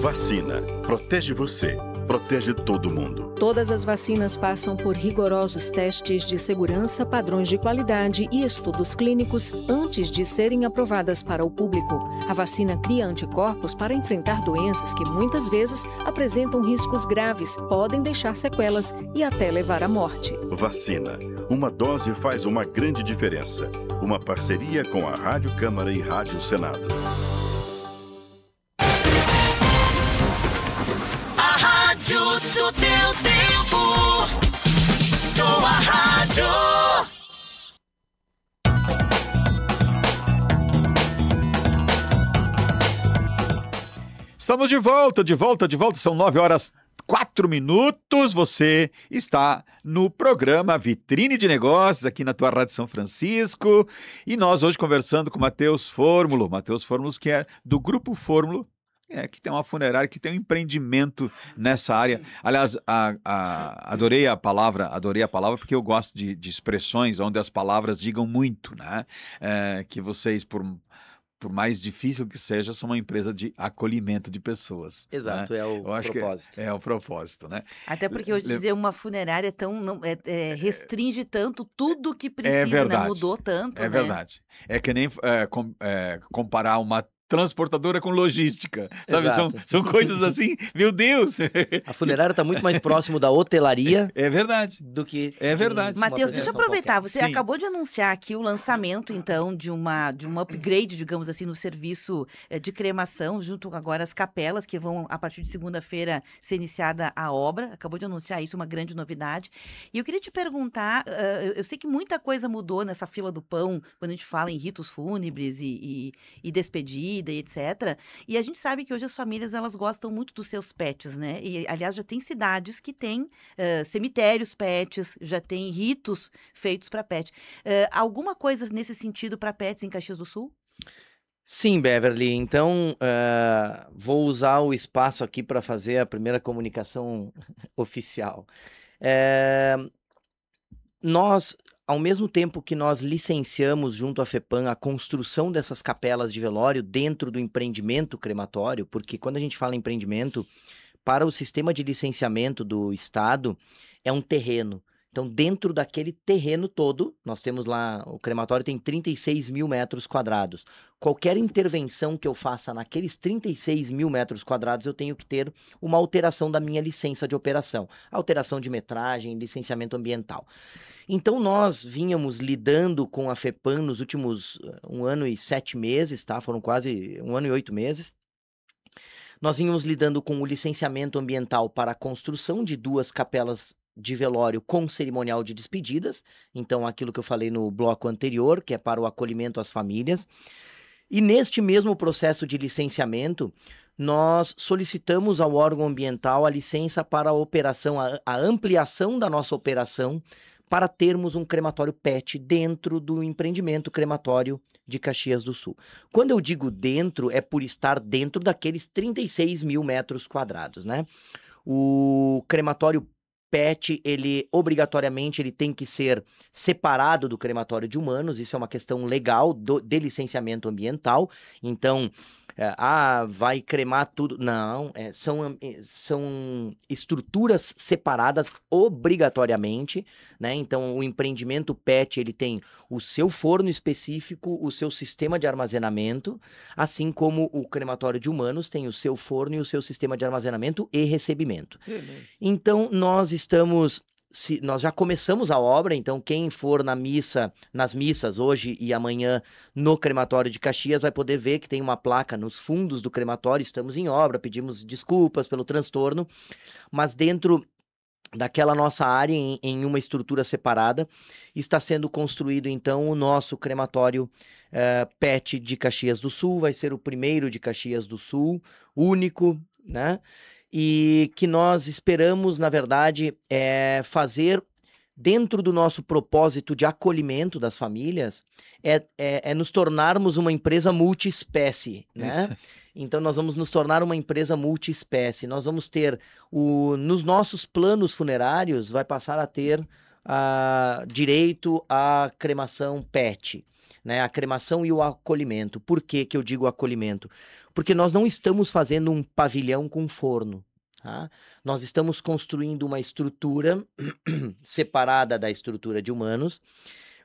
Vacina. Protege você. Protege todo mundo. Todas as vacinas passam por rigorosos testes de segurança, padrões de qualidade e estudos clínicos antes de serem aprovadas para o público. A vacina cria anticorpos para enfrentar doenças que muitas vezes apresentam riscos graves, podem deixar sequelas e até levar à morte. Vacina. Uma dose faz uma grande diferença. Uma parceria com a Rádio Câmara e Rádio Senado. Rádio do teu tempo. Tua Rádio. Estamos de volta. São 9 horas 4 minutos. Você está no programa Vitrine de Negócios aqui na Tua Rádio São Francisco. E nós hoje conversando com o Matheus Fórmulo. Matheus Fórmulo, que é do Grupo Fórmulo. Que tem uma funerária, que tem um empreendimento nessa área. Aliás, adorei a palavra porque eu gosto de expressões onde as palavras digam muito, né? Que vocês, por mais difícil que seja, são uma empresa de acolhimento de pessoas. Exato, né? é o propósito. É o propósito, né? Até porque hoje dizer uma funerária restringe tanto tudo que precisa, né? Mudou tanto, né? Verdade. É que nem comparar uma transportadora com logística, sabe? São coisas assim, meu Deus! A funerária está muito mais próximo da hotelaria. É verdade. Do que... É verdade. Matheus, deixa eu aproveitar. Você Sim. acabou de anunciar aqui o lançamento, então, de um upgrade, digamos assim, no serviço de cremação, junto agora às capelas, que vão, a partir de segunda-feira, ser iniciada a obra. Acabou de anunciar isso, uma grande novidade. E eu queria te perguntar, eu sei que muita coisa mudou nessa fila do pão, quando a gente fala em ritos fúnebres e despedida, e etc. E a gente sabe que hoje as famílias, elas gostam muito dos seus pets, né? E, aliás, já tem cidades que têm cemitérios pets, já tem ritos feitos para pet. Alguma coisa nesse sentido para pets em Caxias do Sul? Sim, Beverly. Então, vou usar o espaço aqui para fazer a primeira comunicação oficial. Nós, ao mesmo tempo que nós licenciamos junto à FEPAM a construção dessas capelas de velório dentro do empreendimento crematório, porque quando a gente fala em empreendimento, para o sistema de licenciamento do Estado, é um terreno. Então, dentro daquele terreno todo, nós temos lá, o crematório tem 36 mil metros quadrados. Qualquer intervenção que eu faça naqueles 36 mil metros quadrados, eu tenho que ter uma alteração da minha licença de operação. Alteração de metragem, licenciamento ambiental. Então, nós vínhamos lidando com a FEPAM nos últimos 1 ano e 7 meses, tá? Foram quase 1 ano e 8 meses. Nós vínhamos lidando com o licenciamento ambiental para a construção de 2 capelas de velório com cerimonial de despedidas, então aquilo que eu falei no bloco anterior, que é para o acolhimento às famílias. E neste mesmo processo de licenciamento, nós solicitamos ao órgão ambiental a licença para a operação, a ampliação da nossa operação para termos um crematório PET dentro do empreendimento crematório de Caxias do Sul. Quando eu digo dentro, é por estar dentro daqueles 36 mil metros quadrados, né? O crematório PET, ele obrigatoriamente ele tem que ser separado do crematório de humanos, isso é uma questão legal de licenciamento ambiental, então, vai cremar tudo, não, são estruturas separadas obrigatoriamente, né, então o empreendimento PET, ele tem o seu forno específico, o seu sistema de armazenamento, assim como o crematório de humanos tem o seu forno e o seu sistema de armazenamento e recebimento. Beleza. Então, nós já começamos a obra, então quem for nas missas hoje e amanhã no crematório de Caxias vai poder ver que tem uma placa nos fundos do crematório, estamos em obra, pedimos desculpas pelo transtorno, mas dentro daquela nossa área, em uma estrutura separada, está sendo construído então o nosso crematório PET de Caxias do Sul, vai ser o primeiro de Caxias do Sul, único, né? E que nós esperamos, na verdade, fazer dentro do nosso propósito de acolhimento das famílias, nos tornarmos uma empresa multiespécie, né? Isso. Então, nós vamos nos tornar uma empresa multiespécie. Nós vamos ter, nos nossos planos funerários, vai passar a ter direito à cremação PET, né? A cremação e o acolhimento. Por que eu digo acolhimento? Porque nós não estamos fazendo um pavilhão com forno. Tá? Nós estamos construindo uma estrutura separada da estrutura de humanos,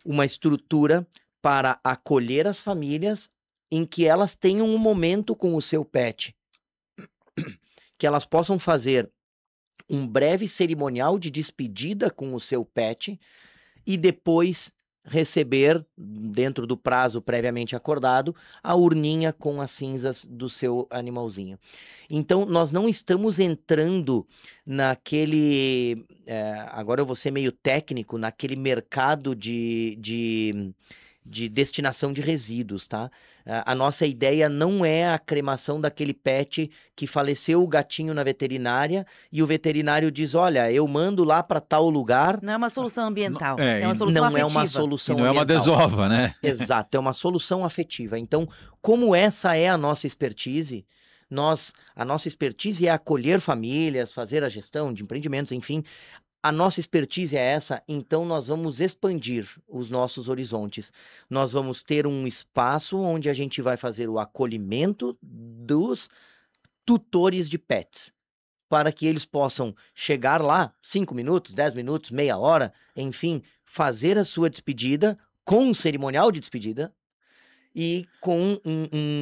uma estrutura para acolher as famílias em que elas tenham um momento com o seu PET, que elas possam fazer um breve cerimonial de despedida com o seu PET e depois receber, dentro do prazo previamente acordado, a urninha com as cinzas do seu animalzinho. Então, nós não estamos entrando naquele, agora eu vou ser meio técnico, naquele mercado de destinação de resíduos, tá? A nossa ideia não é a cremação daquele pet que faleceu o gatinho na veterinária e o veterinário diz, olha, eu mando lá para tal lugar. Não é uma solução ambiental, é uma solução não afetiva. É uma solução não ambiental. É uma desova, né? Exato, é uma solução afetiva. Então, como essa é a nossa expertise, a nossa expertise é acolher famílias, fazer a gestão de empreendimentos, enfim. A nossa expertise é essa, então nós vamos expandir os nossos horizontes. Nós vamos ter um espaço onde a gente vai fazer o acolhimento dos tutores de pets, para que eles possam chegar lá 5 minutos, 10 minutos, meia hora, enfim, fazer a sua despedida com um cerimonial de despedida e com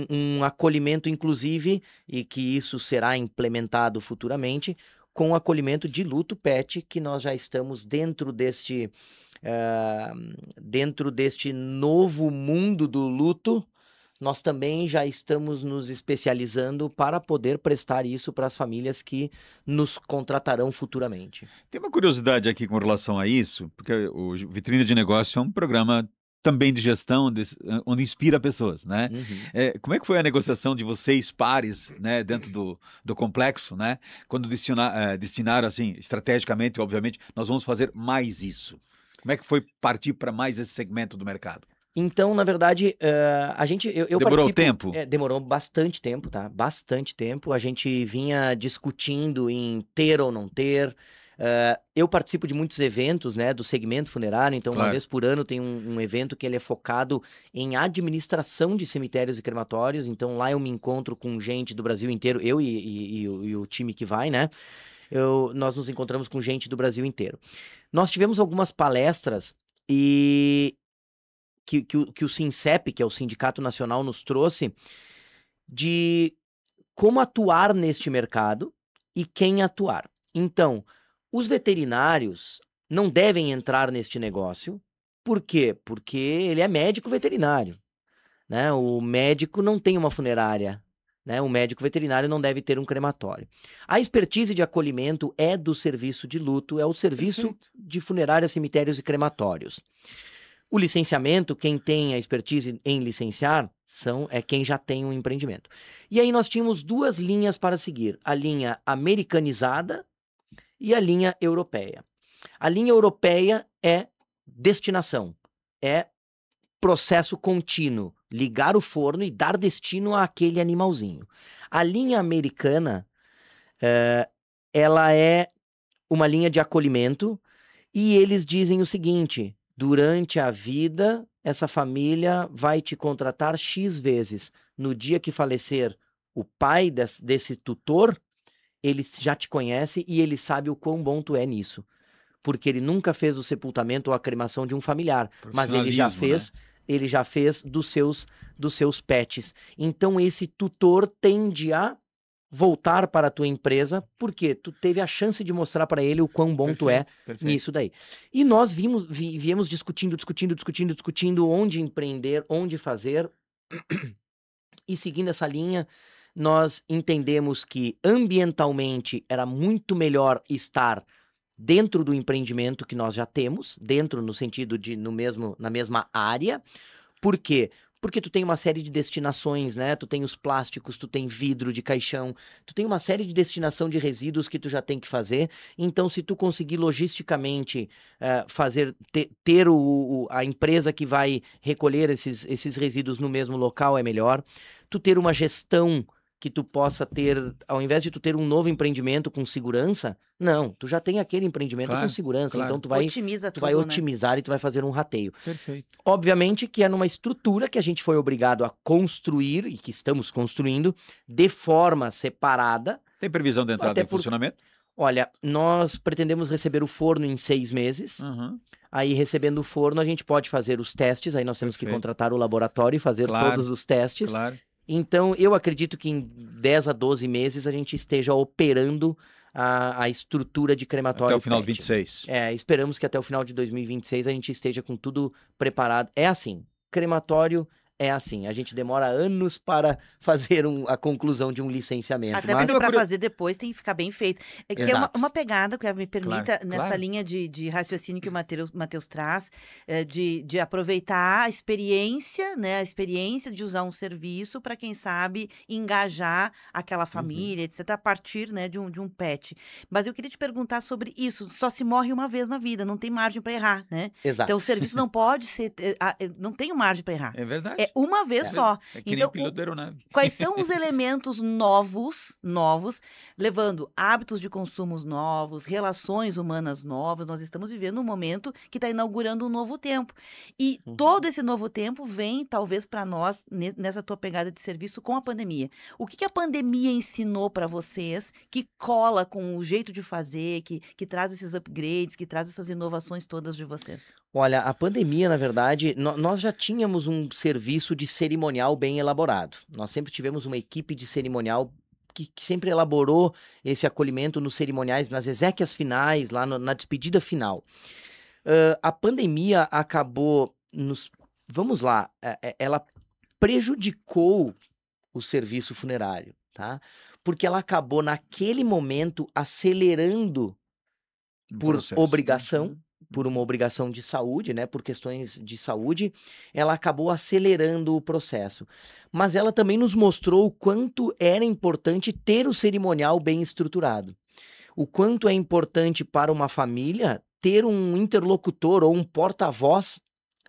um acolhimento inclusive, e que isso será implementado futuramente, com o acolhimento de luto PET, que nós já estamos dentro deste novo mundo do luto, nós também já estamos nos especializando para poder prestar isso para as famílias que nos contratarão futuramente. Tem uma curiosidade aqui com relação a isso, porque o Vitrine de Negócio é um programa também de gestão, onde inspira pessoas, né? Uhum. Como é que foi a negociação de vocês, pares, né, dentro do complexo, né? Quando destinaram, assim, estrategicamente, obviamente, nós vamos fazer mais isso. Como é que foi partir para mais esse segmento do mercado? Então, na verdade, eu Demorou participo... tempo? Demorou bastante tempo, tá? Bastante tempo. A gente vinha discutindo em ter ou não ter. Eu participo de muitos eventos, né, do segmento funerário, então Claro. Uma vez por ano tem um evento que ele é focado em administração de cemitérios e crematórios, então lá eu me encontro com gente do Brasil inteiro, eu e o time que vai, né, nós nos encontramos com gente do Brasil inteiro. Nós tivemos algumas palestras e que o SINCEP, que é o Sindicato Nacional, nos trouxe de como atuar neste mercado e quem atuar. Então, os veterinários não devem entrar neste negócio. Por quê? Porque ele é médico veterinário, né? O médico não tem uma funerária, né? O médico veterinário não deve ter um crematório. A expertise de acolhimento é do serviço de luto, é o serviço de funerária, cemitérios e crematórios. O licenciamento, quem tem a expertise em licenciar, é quem já tem um empreendimento. E aí nós tínhamos 2 linhas para seguir, a linha americanizada e a linha europeia. A linha europeia é destinação, é processo contínuo, ligar o forno e dar destino àquele animalzinho. A linha americana, ela é uma linha de acolhimento e eles dizem o seguinte: durante a vida, essa família vai te contratar X vezes. No dia que falecer o pai desse tutor, ele já te conhece e ele sabe o quão bom tu é nisso. Porque ele nunca fez o sepultamento ou a cremação de um familiar, mas ele já fez, né? ele já fez dos seus pets. Então esse tutor tende a voltar para a tua empresa porque tu teve a chance de mostrar para ele o quão bom tu é nisso daí. E nós viemos discutindo onde empreender, onde fazer. E seguindo essa linha, nós entendemos que ambientalmente era muito melhor estar dentro do empreendimento que nós já temos, dentro no sentido de na mesma área. Por quê? Porque tu tem uma série de destinações, né? Tu tem os plásticos, tu tem vidro de caixão, tu tem uma série de destinação de resíduos que tu já tem que fazer. Então, se tu conseguir logisticamente ter a empresa que vai recolher esses resíduos no mesmo local é melhor. Tu ter uma gestão que tu possa ter, ao invés de tu ter um novo empreendimento com segurança, não, tu já tem aquele empreendimento com segurança, então tu vai otimizar, né? E tu vai fazer um rateio. Perfeito. Obviamente que é numa estrutura que a gente foi obrigado a construir e que estamos construindo de forma separada. Tem previsão de entrada em funcionamento? Olha, nós pretendemos receber o forno em 6 meses. Aí, recebendo o forno, a gente pode fazer os testes, aí nós temos que contratar o laboratório e fazer todos os testes. Então, eu acredito que em 10 a 12 meses a gente esteja operando a estrutura de crematório. Até o final de 26. Esperamos que até o final de 2026 a gente esteja com tudo preparado. É assim, crematório é assim, a gente demora anos para fazer a conclusão de um licenciamento. Até porque para fazer depois tem que ficar bem feito. Que é uma pegada que me permita, nessa linha de raciocínio que o Matheus traz, de aproveitar a experiência, né? A experiência de usar um serviço para, quem sabe, engajar aquela família, etc., a partir, né, de um pet. Mas eu queria te perguntar sobre isso. Só se morre uma vez na vida, não tem margem para errar, né? Exato. Então o serviço não pode ser... não tem margem para errar. É verdade. É uma vez só. É que então, nem piloto de aeronave. Quais são os elementos novos, levando hábitos de consumos novos, relações humanas novas? Nós estamos vivendo um momento que está inaugurando um novo tempo. E todo esse novo tempo vem, talvez, para nós, nessa tua pegada de serviço com a pandemia. O que a pandemia ensinou para vocês que cola com o jeito de fazer, que traz esses upgrades, que traz essas inovações todas de vocês? Olha, a pandemia, na verdade, nós já tínhamos um serviço de cerimonial bem elaborado. Nós sempre tivemos uma equipe de cerimonial que sempre elaborou esse acolhimento nos cerimoniais, nas exéquias finais, lá na despedida final. A pandemia acabou ela prejudicou o serviço funerário, tá? Porque ela acabou, naquele momento, acelerando por obrigação, por uma obrigação de saúde, né, por questões de saúde, ela acabou acelerando o processo. Mas ela também nos mostrou o quanto era importante ter o cerimonial bem estruturado. O quanto é importante para uma família ter um interlocutor ou um porta-voz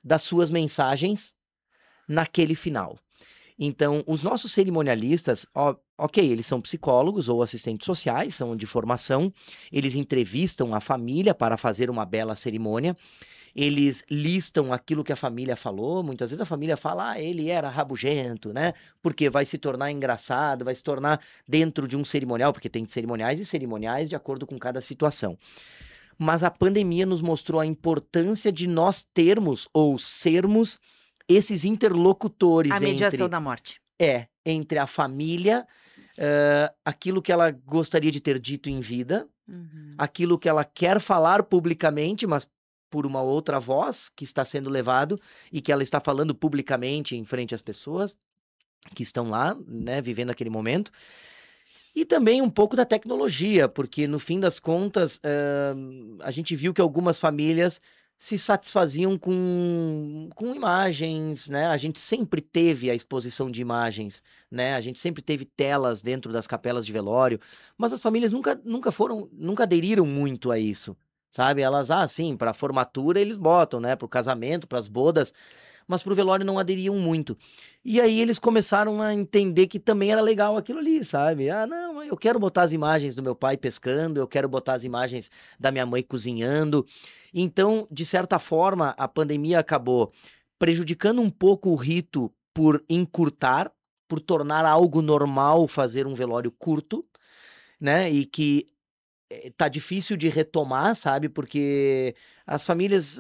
das suas mensagens naquele final. Então, os nossos cerimonialistas, eles são psicólogos ou assistentes sociais, são de formação, eles entrevistam a família para fazer uma bela cerimônia, eles listam aquilo que a família falou, muitas vezes a família fala, ele era rabugento, né? Porque vai se tornar engraçado, vai se tornar dentro de um cerimonial, porque tem cerimoniais e cerimoniais de acordo com cada situação. Mas a pandemia nos mostrou a importância de nós termos ou sermos esses interlocutores. A mediação da morte. Entre a família, aquilo que ela gostaria de ter dito em vida, aquilo que ela quer falar publicamente, mas por uma outra voz que está sendo levado e que ela está falando publicamente em frente às pessoas que estão lá, né, vivendo aquele momento. E também um pouco da tecnologia, porque no fim das contas, a gente viu que algumas famílias se satisfaziam com imagens, né? A gente sempre teve a exposição de imagens, né? A gente sempre teve telas dentro das capelas de velório, mas as famílias nunca aderiram muito a isso, sabe? Elas, sim, pra formatura eles botam, né? Pro casamento, pras bodas, mas pro velório não aderiam muito. E aí eles começaram a entender que também era legal aquilo ali, sabe? Não, eu quero botar as imagens do meu pai pescando, eu quero botar as imagens da minha mãe cozinhando. Então, de certa forma, a pandemia acabou prejudicando um pouco o rito por encurtar, por tornar algo normal fazer um velório curto, né? E que tá difícil de retomar, sabe? Porque as famílias,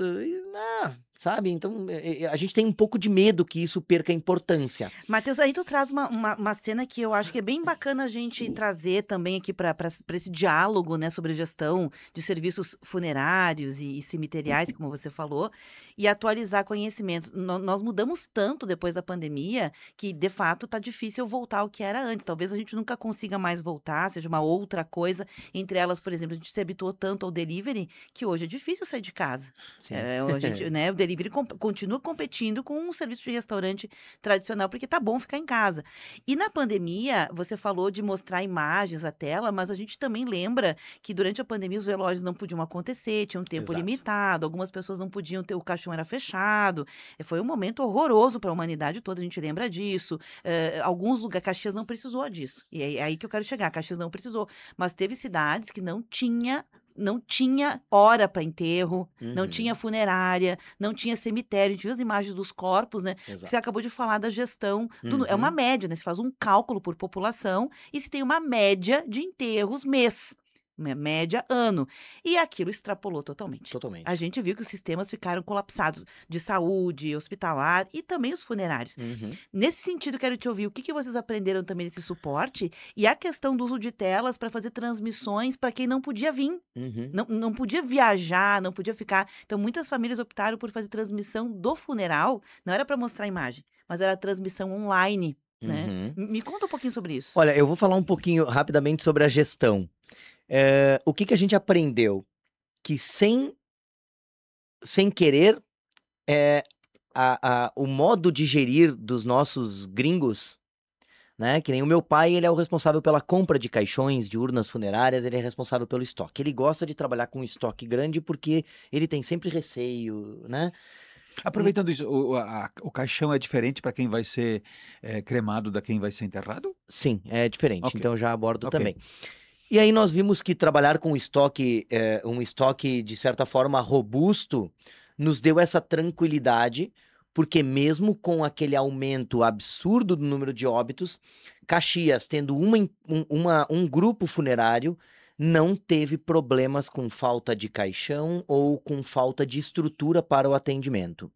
sabe? Então, a gente tem um pouco de medo que isso perca importância. Matheus, aí tu traz uma cena que eu acho que é bem bacana a gente trazer também aqui para esse diálogo, né, sobre gestão de serviços funerários e cemiteriais, como você falou, e atualizar conhecimentos. Nós mudamos tanto depois da pandemia que, de fato, tá difícil voltar ao que era antes. Talvez a gente nunca consiga mais voltar, seja uma outra coisa. Entre elas, por exemplo, a gente se habituou tanto ao delivery que hoje é difícil sair de casa. Sim. A gente, né, o delivery continua competindo com um serviço de restaurante tradicional, porque tá bom ficar em casa. E na pandemia, você falou de mostrar imagens à tela, mas a gente também lembra que durante a pandemia os velórios não podiam acontecer, tinha um tempo Exato. limitado, algumas pessoas não podiam ter, o caixão era fechado. Foi um momento horroroso para a humanidade toda, a gente lembra disso. Alguns lugares, Caxias não precisou disso. E é aí que eu quero chegar, Caxias não precisou. Mas teve cidades que não tinha hora para enterro, não tinha funerária, não tinha cemitério. A gente viu as imagens dos corpos, né? Exato. Você acabou de falar da gestão. É uma média, né? Se faz um cálculo por população e se tem uma média de enterros mês. Média ano. E aquilo extrapolou totalmente. Totalmente. A gente viu que os sistemas ficaram colapsados de saúde, hospitalar e também os funerários. Nesse sentido, quero te ouvir o que vocês aprenderam também nesse suporte e a questão do uso de telas para fazer transmissões para quem não podia vir. Não podia viajar, não podia ficar. Então, muitas famílias optaram por fazer transmissão do funeral. Não era para mostrar a imagem, mas era transmissão online. Né? Me conta um pouquinho sobre isso. Olha, eu vou falar um pouquinho rapidamente sobre a gestão. O que a gente aprendeu? Que sem querer, o modo de gerir dos nossos gringos, né? Que nem o meu pai, ele é o responsável pela compra de caixões, de urnas funerárias, ele é responsável pelo estoque. Ele gosta de trabalhar com estoque grande porque ele tem sempre receio, né? Aproveitando isso, o caixão é diferente para quem vai ser cremado da quem vai ser enterrado? Sim, é diferente. Ok. Então eu já abordo Ok. também. E aí nós vimos que trabalhar com estoque, um estoque de certa forma robusto, nos deu essa tranquilidade, porque mesmo com aquele aumento absurdo do número de óbitos, Caxias, tendo um grupo funerário, não teve problemas com falta de caixão ou com falta de estrutura para o atendimento.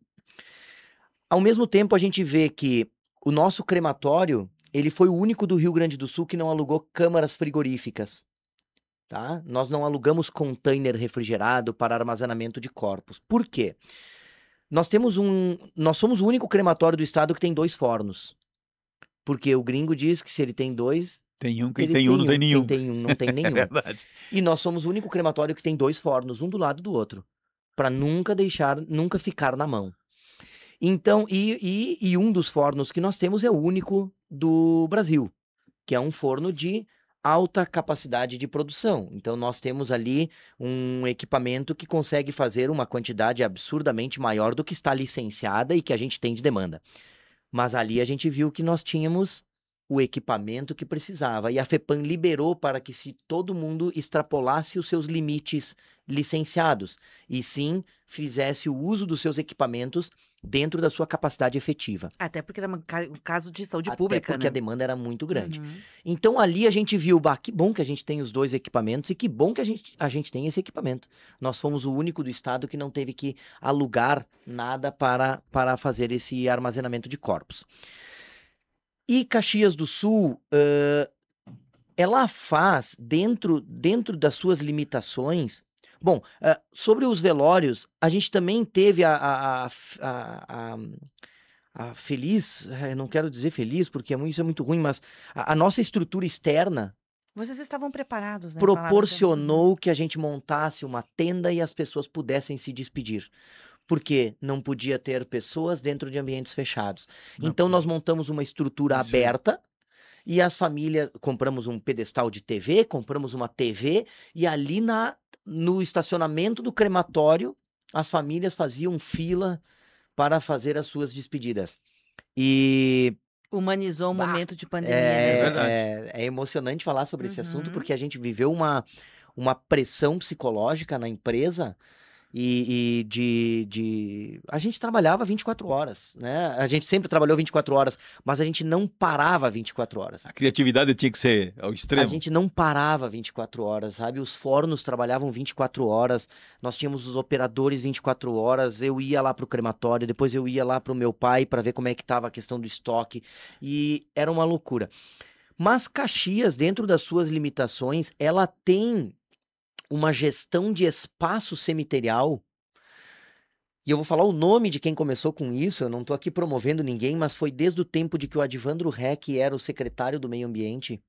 Ao mesmo tempo, a gente vê que o nosso crematório, ele foi o único do Rio Grande do Sul que não alugou câmaras frigoríficas, tá? Nós não alugamos container refrigerado para armazenamento de corpos. Por quê? Nós somos o único crematório do estado que tem 2 fornos. Porque o gringo diz que se ele tem 2... Tem um, quem ele tem um não tem nenhum. Quem tem um não tem nenhum. É verdade. E nós somos o único crematório que tem 2 fornos, um do lado do outro. Para nunca ficar na mão. Então, e um dos fornos que nós temos é o único do Brasil, que é um forno de alta capacidade de produção. Então, nós temos ali um equipamento que consegue fazer uma quantidade absurdamente maior do que está licenciada e que a gente tem de demanda. Mas ali a gente viu que nós tínhamos o equipamento que precisava. E a FEPAM liberou para que todo mundo extrapolasse os seus limites licenciados e sim fizesse o uso dos seus equipamentos dentro da sua capacidade efetiva. Até porque era um caso de saúde Até pública, porque né? a demanda era muito grande. Então ali a gente viu, que bom que a gente tem os 2 equipamentos e que bom que a gente tem esse equipamento. Nós fomos o único do estado que não teve que alugar nada para fazer esse armazenamento de corpos. E Caxias do Sul, ela faz, dentro das suas limitações... Bom, sobre os velórios, a gente também teve a feliz, não quero dizer feliz, porque isso é muito ruim, mas a nossa estrutura externa Vocês estavam preparados, né? proporcionou que a gente montasse uma tenda e as pessoas pudessem se despedir. Porque não podia ter pessoas dentro de ambientes fechados. Não. Então nós montamos uma estrutura Isso aí. aberta E as famílias, compramos um pedestal de TV, compramos uma TV, e ali no estacionamento do crematório, as famílias faziam fila para fazer as suas despedidas. E Humanizou o momento de pandemia, É né? verdade. é emocionante falar sobre esse assunto, Uhum. porque a gente viveu uma pressão psicológica na empresa a gente trabalhava 24 horas, né? A gente sempre trabalhou 24 horas, mas a gente não parava 24 horas. A criatividade tinha que ser ao A extremo. gente não parava 24 horas, sabe? Os fornos trabalhavam 24 horas, nós tínhamos os operadores 24 horas, eu ia lá pro crematório, depois eu ia lá pro meu pai para ver como é que tava a questão do estoque, e era uma loucura. Mas Caxias, dentro das suas limitações, ela tem uma gestão de espaço cemiterial, e eu vou falar o nome de quem começou com isso, eu não estou aqui promovendo ninguém, mas foi desde o tempo de que o Adivandro Reck era o secretário do Meio Ambiente.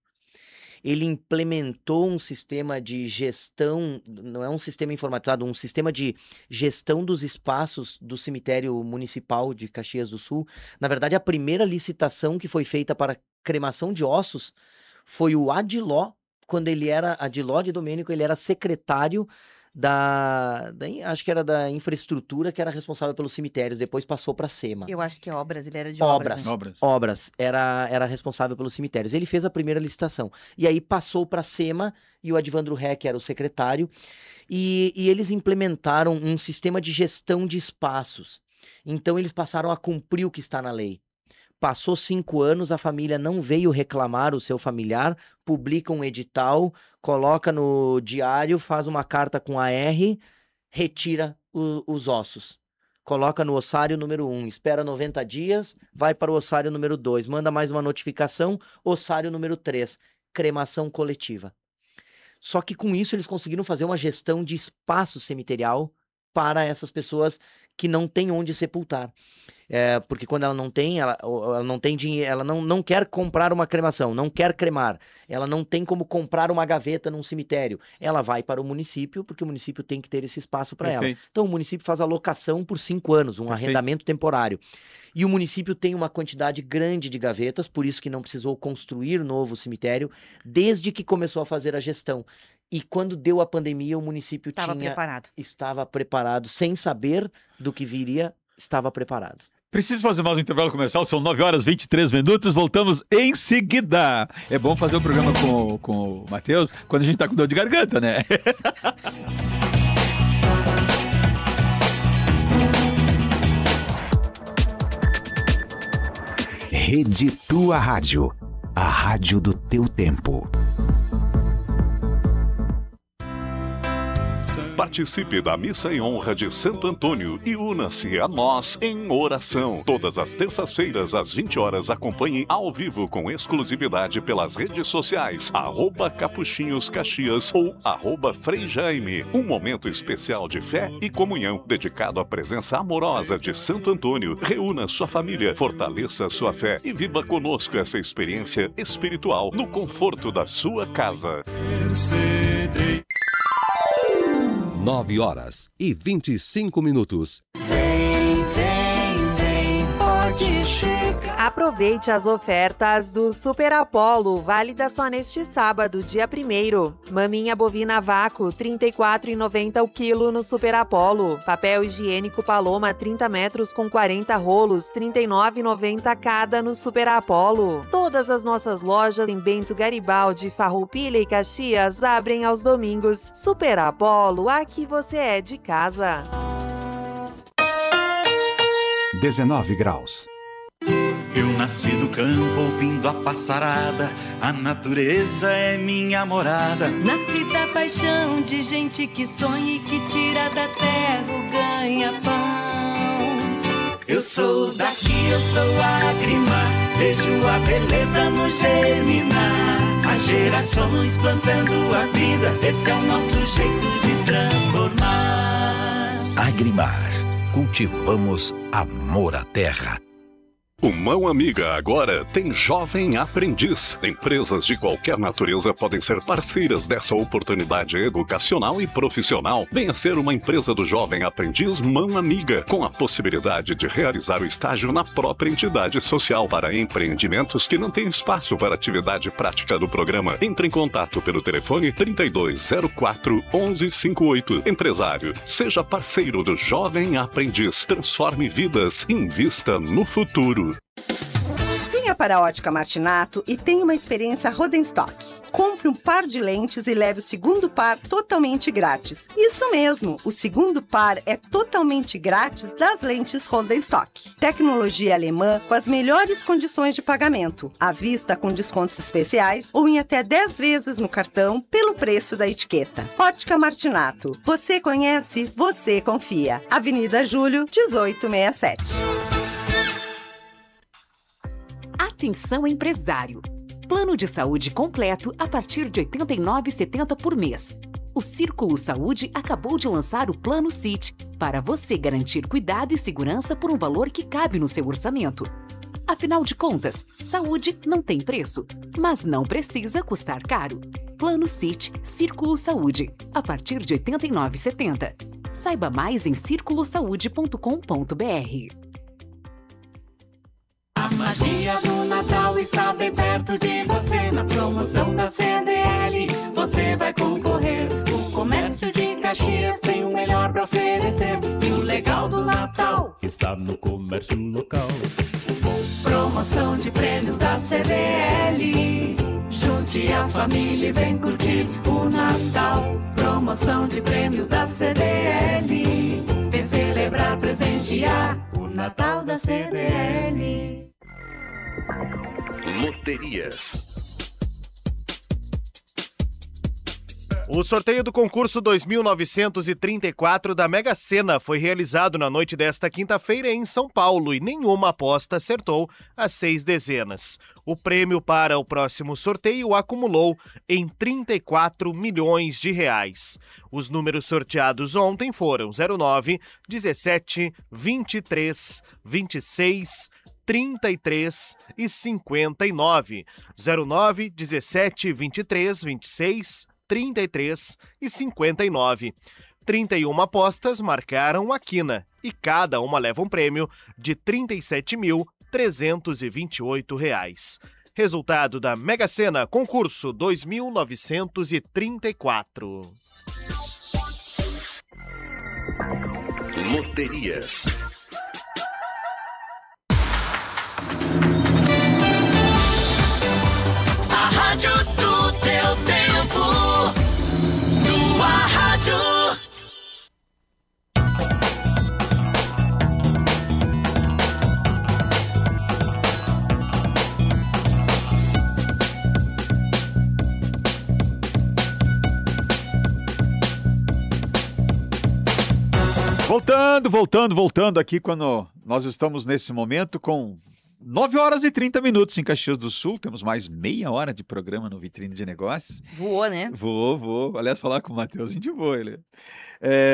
Ele implementou um sistema de gestão, não é um sistema informatizado, um sistema de gestão dos espaços do cemitério municipal de Caxias do Sul. Na verdade, a primeira licitação que foi feita para cremação de ossos foi o Adiló, quando ele era, Adiló de Domênico, ele era secretário acho que era da infraestrutura, que era responsável pelos cemitérios, depois passou para SEMA. Eu acho que é Obras, ele era de Obras, né? Obras, era responsável pelos cemitérios. Ele fez a primeira licitação. E aí passou para SEMA, e o Adivandro Reck era o secretário, e eles implementaram um sistema de gestão de espaços. Então eles passaram a cumprir o que está na lei. Passou 5 anos, a família não veio reclamar o seu familiar, publica um edital, coloca no diário, faz uma carta com AR, retira os ossos. Coloca no ossário número 1, espera 90 dias, vai para o ossário número 2, manda mais uma notificação, ossário número 3, cremação coletiva. Só que com isso eles conseguiram fazer uma gestão de espaço cemiterial para essas pessoas que não têm onde sepultar. Porque quando ela não tem dinheiro, ela não quer comprar uma cremação, não quer cremar, ela não tem como comprar uma gaveta num cemitério, ela vai para o município, porque o município tem que ter esse espaço para ela. Então o município faz a locação por 5 anos, um arrendamento temporário. E o município tem uma quantidade grande de gavetas, por isso que não precisou construir novo cemitério, desde que começou a fazer a gestão. E quando deu a pandemia, o município estava preparado, sem saber do que viria, estava preparado. Preciso fazer mais um intervalo comercial, são 9h23, voltamos em seguida. É bom fazer o programa com o Matheus quando a gente tá com dor de garganta, né? Rede Tua Rádio, a rádio do teu tempo. Participe da missa em honra de Santo Antônio e una-se a nós em oração. Todas as terças-feiras, às 20 horas, acompanhe ao vivo com exclusividade pelas redes sociais, @Capuchinhos Caxias ou @Frei Jaime. Um momento especial de fé e comunhão, dedicado à presença amorosa de Santo Antônio. Reúna sua família, fortaleça sua fé e viva conosco essa experiência espiritual no conforto da sua casa. 9h25. Vem, pode chegar. Aproveite as ofertas do Super Apollo, válidas só neste sábado, dia 1º. Maminha bovina a vácuo, R$ 34,90 o quilo no Super Apollo. Papel higiênico Paloma, 30 metros com 40 rolos, R$ 39,90 cada no Super Apollo. Todas as nossas lojas em Bento Garibaldi, Farroupilha e Caxias abrem aos domingos. Super Apollo, aqui você é de casa. 19 graus. Eu nasci no campo ouvindo a passarada, a natureza é minha morada. Nasci da paixão de gente que sonha e que tira da terra o ganha-pão. Eu sou daqui, eu sou Agrimar, vejo a beleza no germinar. As gerações plantando a vida, esse é o nosso jeito de transformar. Agrimar, cultivamos amor à terra. O Mão Amiga agora tem Jovem Aprendiz. Empresas de qualquer natureza podem ser parceiras dessa oportunidade educacional e profissional. Venha ser uma empresa do Jovem Aprendiz Mão Amiga, com a possibilidade de realizar o estágio na própria entidade social para empreendimentos que não têm espaço para atividade prática do programa. Entre em contato pelo telefone 3204 1158. Empresário, seja parceiro do Jovem Aprendiz. Transforme vidas, invista no futuro. Venha para a Ótica Martinato e tenha uma experiência Rodenstock. Compre um par de lentes e leve o segundo par totalmente grátis. Isso mesmo, o segundo par é totalmente grátis das lentes Rodenstock. Tecnologia alemã com as melhores condições de pagamento. À vista com descontos especiais ou em até 10 vezes no cartão pelo preço da etiqueta. Ótica Martinato. Você conhece, você confia. Avenida Júlio, 1867. Atenção empresário! Plano de saúde completo a partir de R$ 89,70 por mês. O Círculo Saúde acabou de lançar o Plano CIT para você garantir cuidado e segurança por um valor que cabe no seu orçamento. Afinal de contas, saúde não tem preço, mas não precisa custar caro. Plano CIT Círculo Saúde, a partir de R$ 89,70. Saiba mais em circulosaude.com.br. A magia do Natal está bem perto de você. Na promoção da CDL você vai concorrer. O comércio de Caxias tem o melhor para oferecer. E o legal do Natal está no comércio local. Promoção de prêmios da CDL. Junte a família e vem curtir o Natal. Promoção de prêmios da CDL. Vem celebrar, presentear o Natal da CDL. Loterias. O sorteio do concurso 2934 da Mega Sena foi realizado na noite desta quinta-feira em São Paulo e nenhuma aposta acertou as 6 dezenas. O prêmio para o próximo sorteio acumulou em R$ 34 milhões de reais. Os números sorteados ontem foram 09, 17, 23, 26, 33 e 59. 09, 17, 23, 26, 33 e 59. 31 apostas marcaram a quina e cada uma leva um prêmio de R$ 37.328. Resultado da Mega Sena, concurso 2934. Loterias. A rádio do teu tempo. Tua rádio. Voltando aqui quando nós estamos nesse momento com 9 horas e 30 minutos em Caxias do Sul. Temos mais meia hora de programa no Vitrine de Negócios. Voou, né? Voou. Aliás, falar com o Matheus, a gente voa. Ele.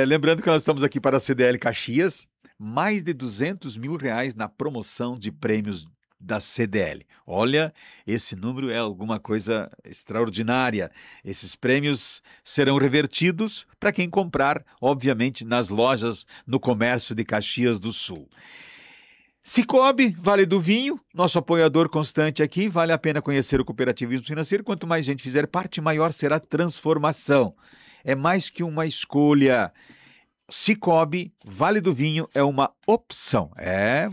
Lembrando que nós estamos aqui para a CDL Caxias. Mais de R$200 mil na promoção de prêmios da CDL. Olha, esse número é alguma coisa extraordinária. Esses prêmios serão revertidos para quem comprar, obviamente, nas lojas no comércio de Caxias do Sul. Cicobi, Vale do Vinho, nosso apoiador constante aqui. Vale a pena conhecer o cooperativismo financeiro. Quanto mais gente fizer parte, maior será a transformação. É mais que uma escolha. Cicobi, Vale do Vinho é uma opção.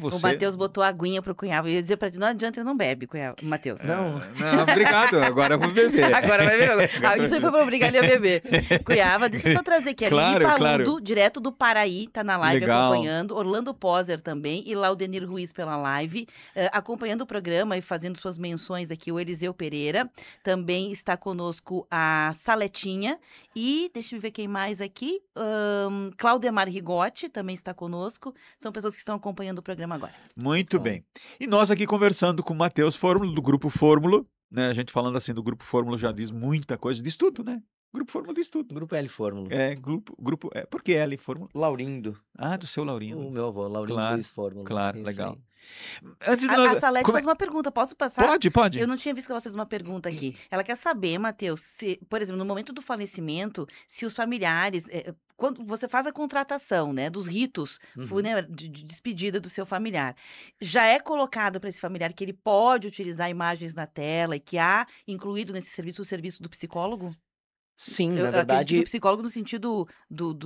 Você... O Matheus botou a aguinha pro Cunhava. Eu ia dizer pra ti, não adianta, ele não bebe, Matheus. Não, obrigado. Agora eu vou beber. Agora vai beber. Isso aí foi pra obrigar ele a beber. Cunhava, deixa eu só trazer aqui. Claro, Aline Paludo, direto do Paraí, tá na live Legal. acompanhando. Orlando Poser também e Laudenir Ruiz pela live, acompanhando o programa e fazendo suas menções aqui. O Eliseu Pereira. Também está conosco a Saletinha. E, deixa eu ver quem mais aqui. Claudemar Rigotti também está conosco. São pessoas que estão acompanhando o programa agora. Muito bem. E nós aqui conversando com o Matheus Fórmulo, do Grupo Fórmulo, né? A gente falando assim do Grupo Fórmulo já diz muita coisa, diz tudo, né? Grupo Fórmulo diz tudo. Grupo L Fórmulo. Por que L Fórmulo? Laurindo. Ah, do seu Laurindo. O meu avô, Laurindo Luiz Fórmulo. Claro, Isso legal. aí. Antes de A Salete faz uma pergunta, posso passar? Pode. Eu não tinha visto que ela fez uma pergunta aqui. Ela quer saber, Matheus, se, por exemplo, no momento do falecimento, se os familiares, quando você faz a contratação, né, dos ritos de despedida do seu familiar, já é colocado para esse familiar que ele pode utilizar imagens na tela e que há incluído nesse serviço o serviço do psicólogo? Sim, Eu na acredito verdade, do psicólogo no sentido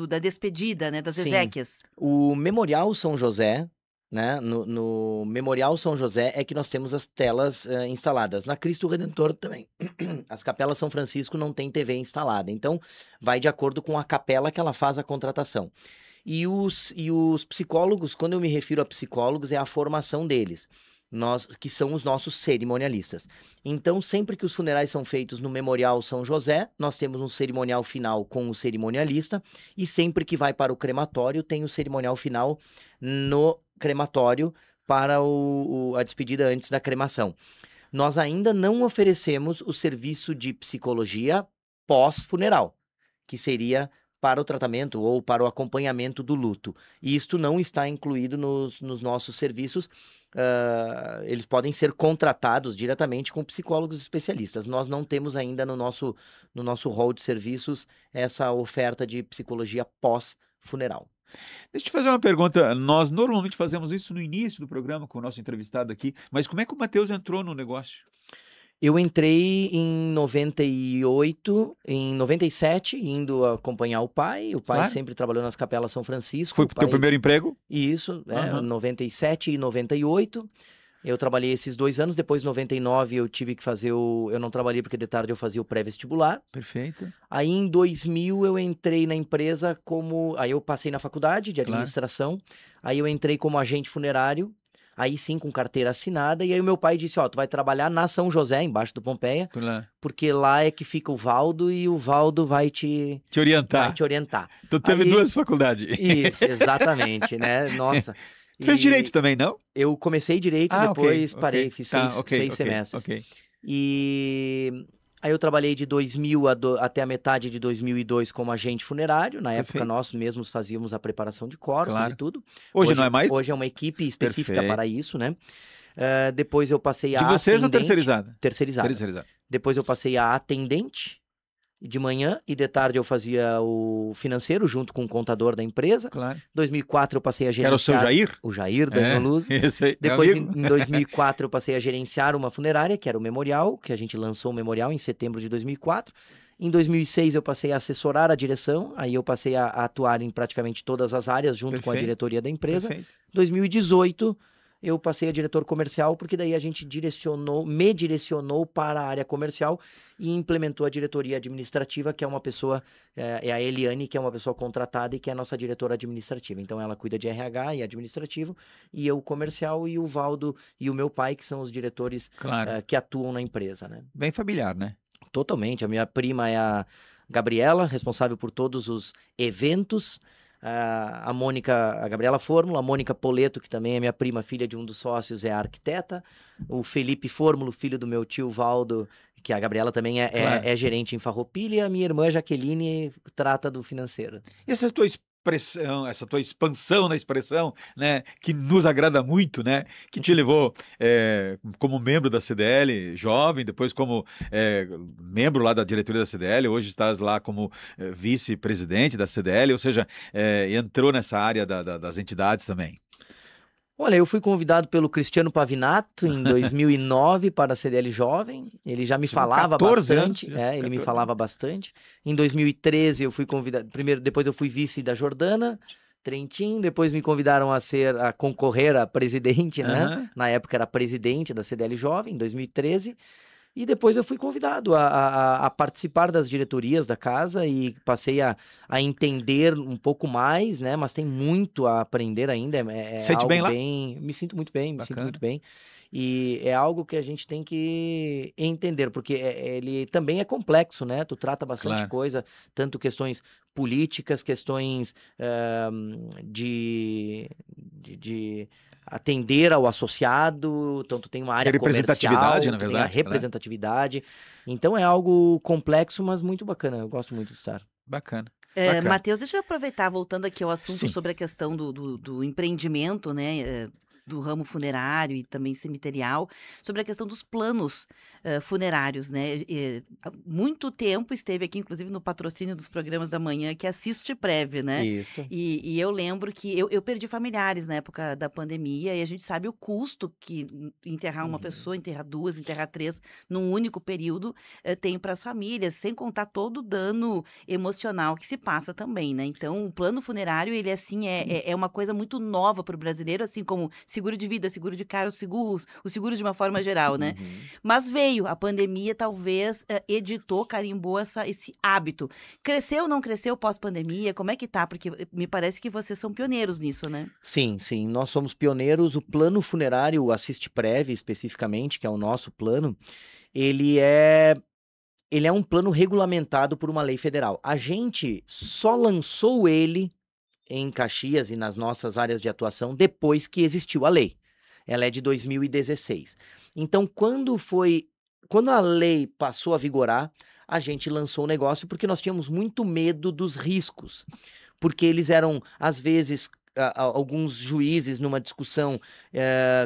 da despedida, né, das sim. exéquias. O Memorial São José, né? No Memorial São José é que nós temos as telas instaladas. Na Cristo Redentor também. As capelas São Francisco não tem TV instalada. Então, vai de acordo com a capela que ela faz a contratação. E os psicólogos, quando eu me refiro a psicólogos, é a formação deles. Que são os nossos cerimonialistas. Então, sempre que os funerais são feitos no Memorial São José, nós temos um cerimonial final com o cerimonialista, e sempre que vai para o crematório, tem o cerimonial final no crematório para a despedida antes da cremação. Nós ainda não oferecemos o serviço de psicologia pós-funeral, que seria para o tratamento ou para o acompanhamento do luto. E isto não está incluído nos nossos serviços. Eles podem ser contratados diretamente com psicólogos especialistas. Nós não temos ainda no nosso hall de serviços essa oferta de psicologia pós-funeral. Deixa eu te fazer uma pergunta. Nós normalmente fazemos isso no início do programa com o nosso entrevistado aqui, mas como é que o Matheus entrou no negócio? Eu entrei em 98, em 97, indo acompanhar o pai. O pai Claro. sempre trabalhou nas capelas São Francisco. Foi O pro teu pai- primeiro emprego? Isso, Aham. 97 e 98. Eu trabalhei esses 2 anos. Depois, em 99, eu tive que fazer eu não trabalhei porque de tarde eu fazia o pré-vestibular. Perfeito. Aí, em 2000, eu entrei na empresa como... Aí eu passei na faculdade de Claro. administração. Aí eu entrei como agente funerário. Aí sim, com carteira assinada. E aí o meu pai disse, ó, tu vai trabalhar na São José, embaixo do Pompeia. Porque lá é que fica o Valdo e o Valdo vai te orientar. Vai te orientar. Tu teve Aí- 2 faculdades. Isso, exatamente, né? Nossa. Tu fez direito também, não? Eu comecei direito, Ah, depois ok, parei, ok. fiz Tá, 6 ok, ok, semestres. ok. E aí eu trabalhei de 2000 até a metade de 2002 como agente funerário. Na época Perfeito. nós mesmos fazíamos a preparação de corpos Claro. e tudo. Hoje não é mais? Hoje é uma equipe específica Perfeito. para isso, né? Depois eu passei a De vocês ou atendente. terceirizada? Terceirizada. Terceirizada. Depois eu passei a atendente de manhã e de tarde eu fazia o financeiro junto com o contador da empresa. Claro. 2004 eu passei a Que era o seu gerenciar... Jair? O Jair, Daniel Luz. Esse aí, meu Depois, amigo. em 2004, eu passei a gerenciar uma funerária, que era o Memorial, que a gente lançou o Memorial em setembro de 2004. Em 2006, eu passei a assessorar a direção, aí eu passei a atuar em praticamente todas as áreas, junto com a Perfeito. diretoria da empresa. Perfeito. 2018, eu passei a diretor comercial, porque daí a gente me direcionou para a área comercial e implementou a diretoria administrativa, que é uma pessoa, é a Eliane, que é uma pessoa contratada e que é a nossa diretora administrativa. Então, ela cuida de RH e administrativo, e eu comercial, e o Valdo e o meu pai, que são os diretores Claro. que atuam na empresa, né? Bem familiar, né? Totalmente. A minha prima é a Gabriela, responsável por todos os eventos. A Mônica, a Gabriela Fórmulo, a Mônica Poleto, que também é minha prima, filha de um dos sócios, é a arquiteta. O Felipe Fórmulo, filho do meu tio Valdo, que a Gabriela também Claro. é gerente em Farroupilha. E a minha irmã Jaqueline trata do financeiro. E essa tua expressão, essa tua expansão na expressão, né, que nos agrada muito, né, que te levou como membro da CDL, jovem, depois como membro lá da diretoria da CDL, hoje estás lá como vice-presidente da CDL, ou seja, entrou nessa área das entidades também. Olha, eu fui convidado pelo Cristiano Pavinato em 2009 para a CDL Jovem. Ele já me falava 14 bastante. anos, isso, Ele me 14 falava bastante. Em 2013 eu fui convidado. Depois eu fui vice da Jordana, Trentin. Depois me convidaram a concorrer a presidente, né? Aham. Na época era presidente da CDL Jovem, em 2013. E depois eu fui convidado a participar das diretorias da casa e passei a entender um pouco mais, né? Mas tem muito a aprender ainda. Sente algo bem lá? Me sinto muito bem, me sinto Bacana. muito bem. E é algo que a gente tem que entender, porque ele também é complexo, né? Tu trata bastante Claro. coisa, tanto questões políticas, questões de atender ao associado, então tu tem uma área Representatividade, comercial, na tu tem a verdade, né? representatividade. Então é algo complexo, mas muito bacana. Eu gosto muito de estar. Bacana. Matheus, deixa eu aproveitar, voltando aqui ao assunto Sim. sobre a questão do empreendimento, né? do ramo funerário e também cemiterial, sobre a questão dos planos funerários, né? Há muito tempo esteve aqui, inclusive, no patrocínio dos programas da manhã, que assiste Prev, né? Isso. E eu lembro que eu perdi familiares na época da pandemia e a gente sabe o custo que enterrar uma pessoa, enterrar duas, enterrar três num único período tem para as famílias, sem contar todo o dano emocional que se passa também, né? Então, o plano funerário, ele assim, é uma coisa muito nova para o brasileiro, assim como seguro de vida, seguro de carro, os seguros de uma forma geral, né? Mas veio a pandemia, talvez editou, carimbou esse hábito. Cresceu ou não cresceu pós-pandemia? Como é que tá? Porque me parece que vocês são pioneiros nisso, né? Sim, nós somos pioneiros. O plano funerário, o Assiste Prev, especificamente, que é o nosso plano, ele é um plano regulamentado por uma lei federal. A gente só lançou ele em Caxias e nas nossas áreas de atuação depois que existiu a lei. Ela é de 2016. Então, quando a lei passou a vigorar, a gente lançou o negócio porque nós tínhamos muito medo dos riscos. Porque eles eram, às vezes, alguns juízes numa discussão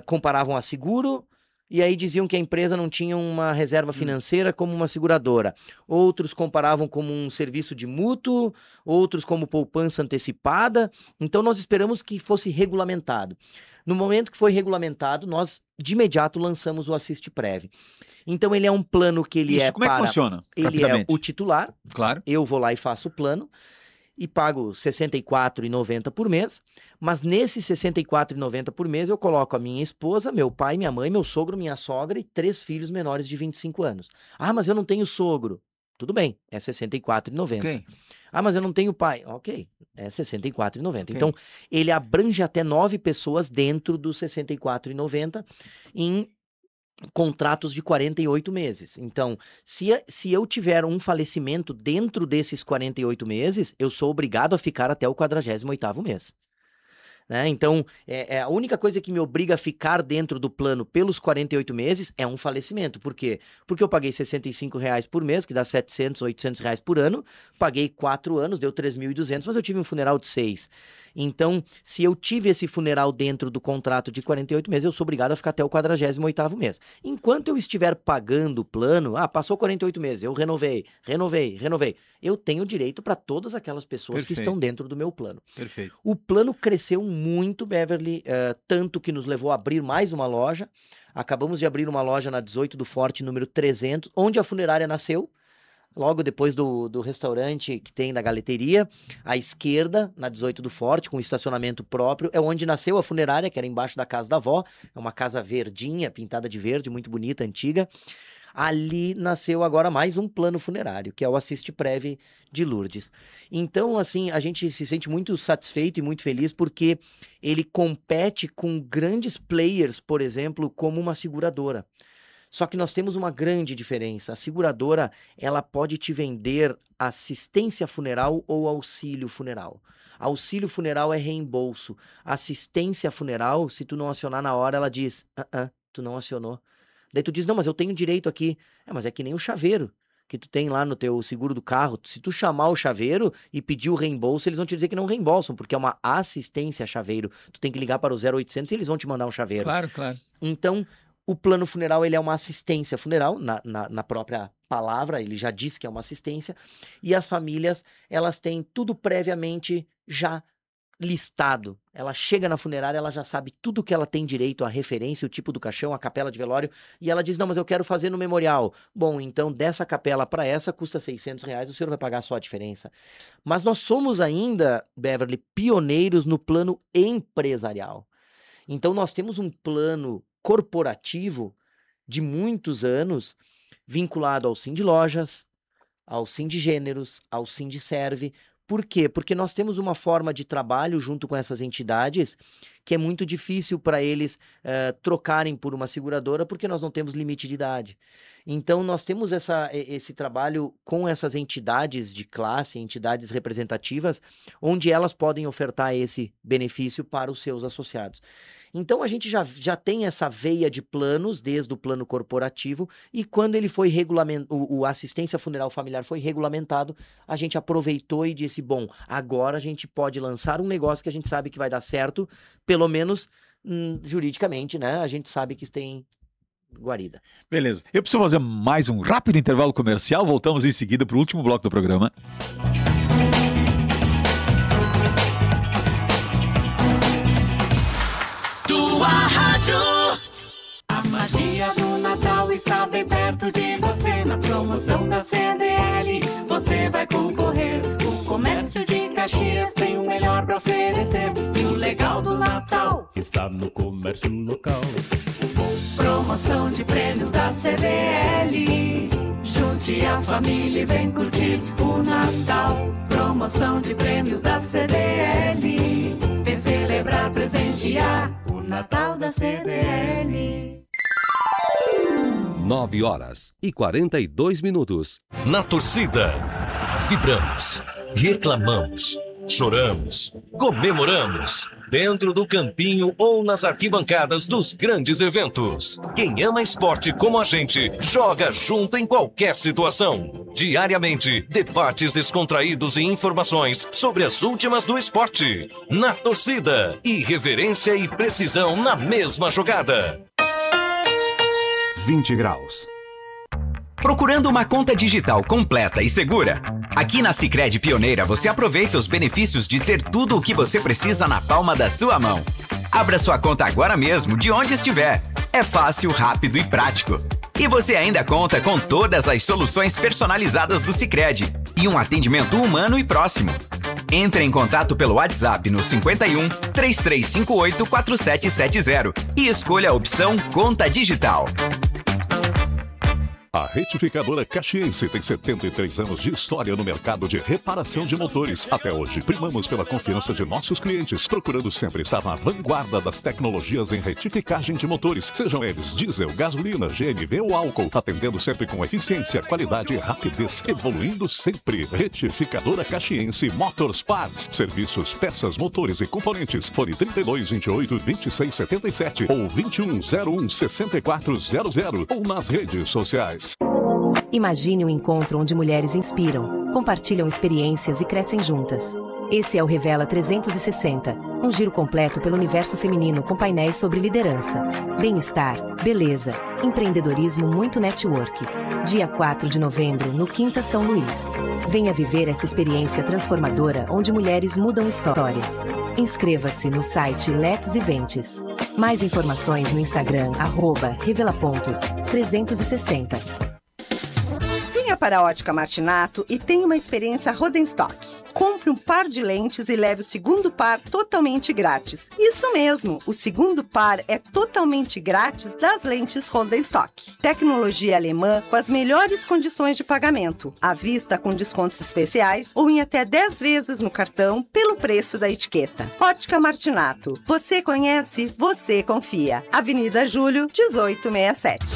comparavam a seguro, e aí diziam que a empresa não tinha uma reserva financeira como uma seguradora. Outros comparavam como um serviço de mútuo, outros como poupança antecipada. Então, nós esperamos que fosse regulamentado. No momento que foi regulamentado, nós, de imediato, lançamos o Assiste Prev. Então, ele é um plano que ele Como é que funciona? Ele é o titular. Claro. Eu vou lá e faço o plano. E pago R$ 64,90 por mês, mas nesse R$ 64,90 por mês eu coloco a minha esposa, meu pai, minha mãe, meu sogro, minha sogra e 3 filhos menores de 25 anos. Ah, mas eu não tenho sogro. Tudo bem, é R$ 64,90. Okay. Ah, mas eu não tenho pai. Ok, é R$ 64,90. Okay. Então, ele abrange até 9 pessoas dentro dos R$ 64,90 em contratos de 48 meses. Então, se eu tiver um falecimento dentro desses 48 meses, eu sou obrigado a ficar até o 48º mês. Né? Então, a única coisa que me obriga a ficar dentro do plano pelos 48 meses é um falecimento. Por quê? Porque eu paguei R$ 65,00 por mês, que dá R$ 700, R$ 800 por ano, paguei 4 anos, deu 3.200, mas eu tive um funeral de 6. Então, se eu tive esse funeral dentro do contrato de 48 meses, eu sou obrigado a ficar até o 48º mês. Enquanto eu estiver pagando o plano, passou 48 meses, eu renovei, eu tenho direito para todas aquelas pessoas que estão dentro do meu plano. Perfeito. O plano cresceu muito, Beverly, tanto que nos levou a abrir mais uma loja. Acabamos de abrir uma loja na 18 do Forte, número 300, onde a funerária nasceu. Logo depois do restaurante que tem na Galeteria, à esquerda, na 18 do Forte, com estacionamento próprio, é onde nasceu a funerária, que era embaixo da casa da avó. É uma casa verdinha, pintada de verde, muito bonita, antiga. Ali nasceu agora mais um plano funerário, que é o Assiste Prev de Lourdes. Então, assim, a gente se sente muito satisfeito e muito feliz porque ele compete com grandes players, por exemplo, como uma seguradora. Só que nós temos uma grande diferença. A seguradora, ela pode te vender assistência funeral ou auxílio funeral. Auxílio funeral é reembolso. Assistência funeral, se tu não acionar na hora, ela diz, tu não acionou. Daí tu diz, não, mas eu tenho direito aqui. Mas é que nem o chaveiro que tu tem lá no teu seguro do carro. Se tu chamar o chaveiro e pedir o reembolso, eles vão te dizer que não reembolsam, porque é uma assistência chaveiro. Tu tem que ligar para o 0800 e eles vão te mandar um chaveiro. Claro, claro. Então, o plano funeral, ele é uma assistência funeral, na própria palavra, ele já diz que é uma assistência, e as famílias, elas têm tudo previamente já listado. Ela chega na funerária, ela já sabe tudo que ela tem direito, a referência, o tipo do caixão, a capela de velório, e ela diz, não, mas eu quero fazer no memorial. Bom, então dessa capela para essa custa R$600, o senhor vai pagar só a diferença. Mas nós somos ainda, Beverly, pioneiros no plano empresarial. Então nós temos um plano corporativo de muitos anos, vinculado ao Sindlojas, ao Sindgêneros, ao Sindserve. Por quê? Porque nós temos uma forma de trabalho junto com essas entidades que é muito difícil para eles trocarem por uma seguradora, porque nós não temos limite de idade. Então, nós temos esse trabalho com essas entidades de classe, entidades representativas, onde elas podem ofertar esse benefício para os seus associados. Então, a gente já tem essa veia de planos, desde o plano corporativo, e quando ele foi o assistência funeral familiar foi regulamentado, a gente aproveitou e disse, bom, agora a gente pode lançar um negócio que a gente sabe que vai dar certo, pelo menos juridicamente, né, a gente sabe que tem guarida. Beleza. Eu preciso fazer mais um rápido intervalo comercial. Voltamos em seguida para o último bloco do programa. Tua rádio. A magia do Natal está bem perto de você. Na promoção da CDL você vai concorrer. O comércio de Caxias tem o melhor para oferecer. E o legal do Natal está no comércio local. Promoção de prêmios da CDL. Junte a família e vem curtir o Natal. Promoção de prêmios da CDL. Vem celebrar, presentear o Natal da CDL. 9h42. Na torcida, vibramos, reclamamos, choramos, comemoramos. Dentro do campinho ou nas arquibancadas dos grandes eventos. Quem ama esporte como a gente, joga junto em qualquer situação. Diariamente, debates descontraídos e informações sobre as últimas do esporte. Na torcida, irreverência e precisão na mesma jogada. 20 graus. Procurando uma conta digital completa e segura? Aqui na Sicredi Pioneira você aproveita os benefícios de ter tudo o que você precisa na palma da sua mão. Abra sua conta agora mesmo, de onde estiver. É fácil, rápido e prático. E você ainda conta com todas as soluções personalizadas do Sicredi e um atendimento humano e próximo. Entre em contato pelo WhatsApp no 51 3358 4770 e escolha a opção Conta Digital. A Retificadora Caxiense tem 73 anos de história no mercado de reparação de motores. Até hoje, primamos pela confiança de nossos clientes, procurando sempre estar na vanguarda das tecnologias em retificagem de motores, sejam eles diesel, gasolina, GNV ou álcool, atendendo sempre com eficiência, qualidade e rapidez, evoluindo sempre. Retificadora Caxiense Motors Parts. Serviços, peças, motores e componentes. Fone 32 28 26 77 ou 21 01 64 00 ou nas redes sociais. Imagine um encontro onde mulheres inspiram, compartilham experiências e crescem juntas. Esse é o Revela 360, um giro completo pelo universo feminino com painéis sobre liderança, bem-estar, beleza, empreendedorismo, muito network. Dia 4 de novembro, no Quinta São Luís. Venha viver essa experiência transformadora onde mulheres mudam histórias. Inscreva-se no site Let's Events. Mais informações no Instagram, @revela.360. Venha para a Ótica Martinato e tenha uma experiência Rodenstock. Compre um par de lentes e leve o segundo par totalmente grátis. Isso mesmo, o segundo par é totalmente grátis das lentes Rodenstock. Tecnologia alemã com as melhores condições de pagamento. À vista com descontos especiais ou em até 10 vezes no cartão pelo preço da etiqueta. Ótica Martinato. Você conhece, você confia. Avenida Júlio, 1867.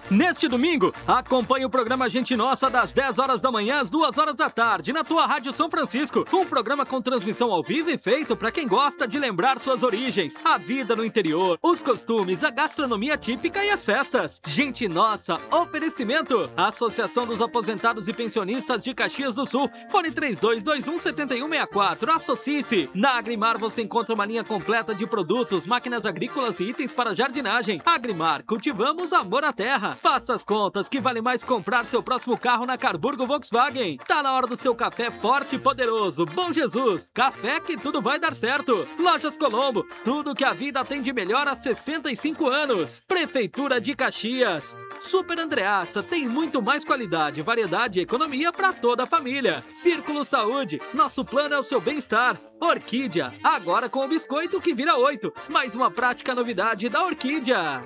Neste domingo, acompanhe o programa Gente Nossa das 10 horas da manhã às 2 horas da tarde na tua Rádio São Francisco. Um programa com transmissão ao vivo e feito para quem gosta de lembrar suas origens, a vida no interior, os costumes, a gastronomia típica e as festas. Gente Nossa, oferecimento. Associação dos Aposentados e Pensionistas de Caxias do Sul. Fone 32217164. Associe-se. Na Agrimar você encontra uma linha completa de produtos, máquinas agrícolas e itens para jardinagem. Agrimar, cultivamos amor à terra. Faça as contas que vale mais comprar seu próximo carro na Carburgo Volkswagen. Tá na hora do seu café forte e poderoso. Bom Jesus, café que tudo vai dar certo. Lojas Colombo, tudo que a vida tem de melhor há 65 anos. Prefeitura de Caxias. Super Andreassa tem muito mais qualidade, variedade e economia para toda a família. Círculo Saúde, nosso plano é o seu bem-estar. Orquídea, agora com o biscoito que vira 8. Mais uma prática novidade da Orquídea.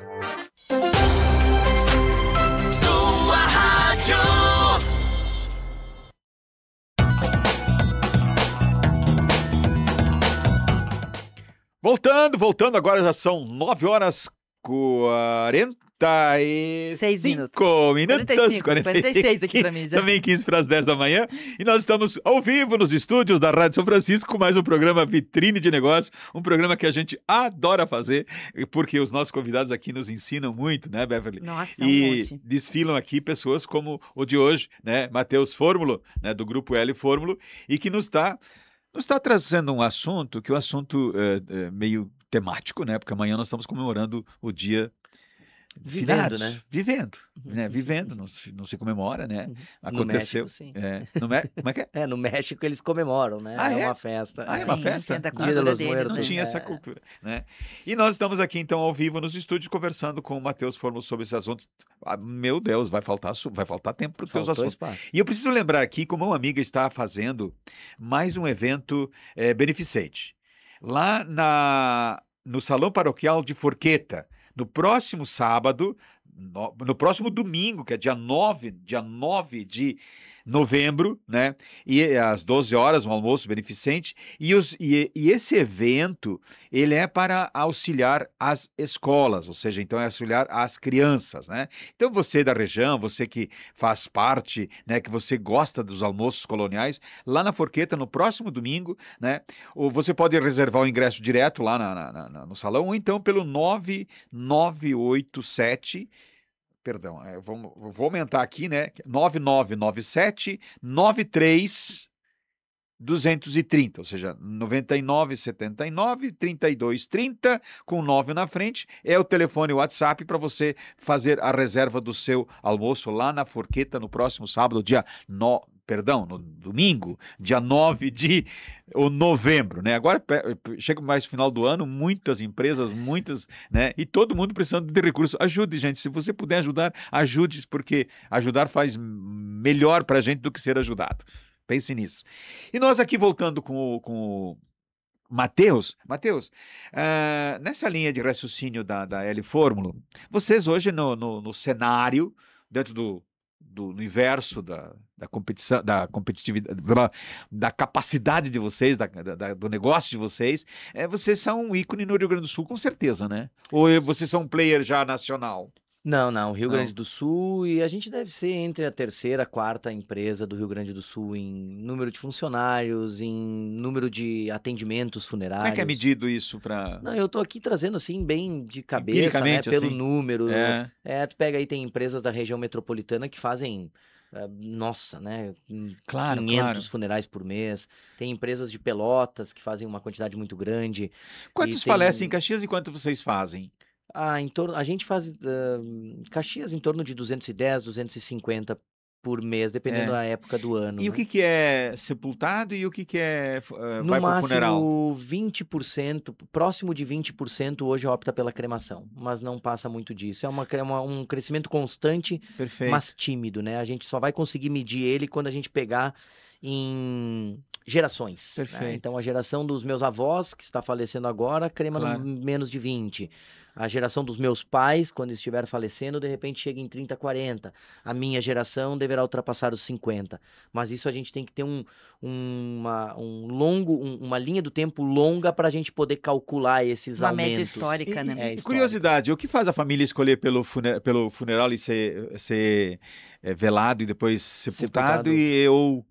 Tua rádio. Voltando, agora já são 9h46 minutos. 46 aqui pra mim já. Também 15 para as 10 da manhã. E nós estamos ao vivo nos estúdios da Rádio São Francisco com mais um programa Vitrine de Negócios, um programa que a gente adora fazer, porque os nossos convidados aqui nos ensinam muito, né, Beverly? Nossa, e um monte. desfilam aqui pessoas como o de hoje, né, Matheus Fórmulo, né, do Grupo L Fórmulo, e que nos está Nos está trazendo um assunto que é um assunto meio temático, né? Porque amanhã nós estamos comemorando o dia Vivendo, finados. né? Vivendo, né? Vivendo, não se comemora, né? No Aconteceu. México, sim. Como é que é? É, no México eles comemoram, né? Ah, é? uma festa. Ah, é uma Sim, festa? tem da Dia cultura de los deles, Muertos. Não né? tinha essa cultura, né? E nós estamos aqui, então, ao vivo nos estúdios, conversando com o Matheus Fórmula sobre esse assunto. Ah, meu Deus, vai faltar tempo para os teus Faltou assuntos. espaço. E eu preciso lembrar aqui que uma amiga está fazendo mais um evento beneficente. Lá no Salão Paroquial de Forqueta, no próximo sábado, no próximo domingo, que é dia 9 de novembro, né? E às 12 horas, um almoço beneficente. E esse evento, ele é para auxiliar as escolas, ou seja, então é auxiliar as crianças, né? Então você da região, você que faz parte, né, que você gosta dos almoços coloniais, lá na Forqueta, no próximo domingo, né? Ou você pode reservar o ingresso direto lá no salão, ou então pelo 9987. Perdão, eu vou aumentar aqui, né? 9997 93 230, ou seja, 9979 3230 com 9 na frente, é o telefone WhatsApp para você fazer a reserva do seu almoço lá na Forqueta no próximo sábado, no domingo, dia 9 de novembro, né? Agora chega mais final do ano, muitas empresas, né? E todo mundo precisando de recursos. Ajude, gente, se você puder ajudar, ajude, porque ajudar faz melhor para a gente do que ser ajudado. Pense nisso. E nós aqui voltando com o Matheus, nessa linha de raciocínio da L Fórmula, vocês hoje no cenário, dentro do universo da competição, da competitividade, da capacidade de vocês, do negócio de vocês, vocês são um ícone no Rio Grande do Sul, com certeza, né? Ou vocês são um player já nacional? Não, Rio Grande do Sul, e a gente deve ser entre a terceira, quarta empresa do Rio Grande do Sul em número de funcionários, em número de atendimentos funerários. Como é que é medido isso para... Não, eu tô aqui trazendo assim bem de cabeça, né, pelo assim? número. Tu pega aí, tem empresas da região metropolitana que fazem... Nossa, né? Claro, 500 funerais por mês. Tem empresas de Pelotas que fazem uma quantidade muito grande. Quantos falecem em Caxias e quantos vocês fazem? A gente faz Caxias em torno de 210, 250 por mês, dependendo da época do ano. E né? o que é sepultado e o que é No vai para o funeral? No máximo 20%, próximo de 20% hoje opta pela cremação, mas não passa muito disso. É um crescimento constante, mas tímido, né? A gente só vai conseguir medir ele quando a gente pegar em gerações. Né? Então, a geração dos meus avós, que está falecendo agora, crema no menos de 20%. A geração dos meus pais, quando estiver falecendo, de repente chega em 30, 40. A minha geração deverá ultrapassar os 50. Mas isso a gente tem que ter uma linha do tempo longa para a gente poder calcular esses aumentos. Uma média histórica, né? E curiosidade, o que faz a família escolher pelo funeral e ser velado e depois sepultado ou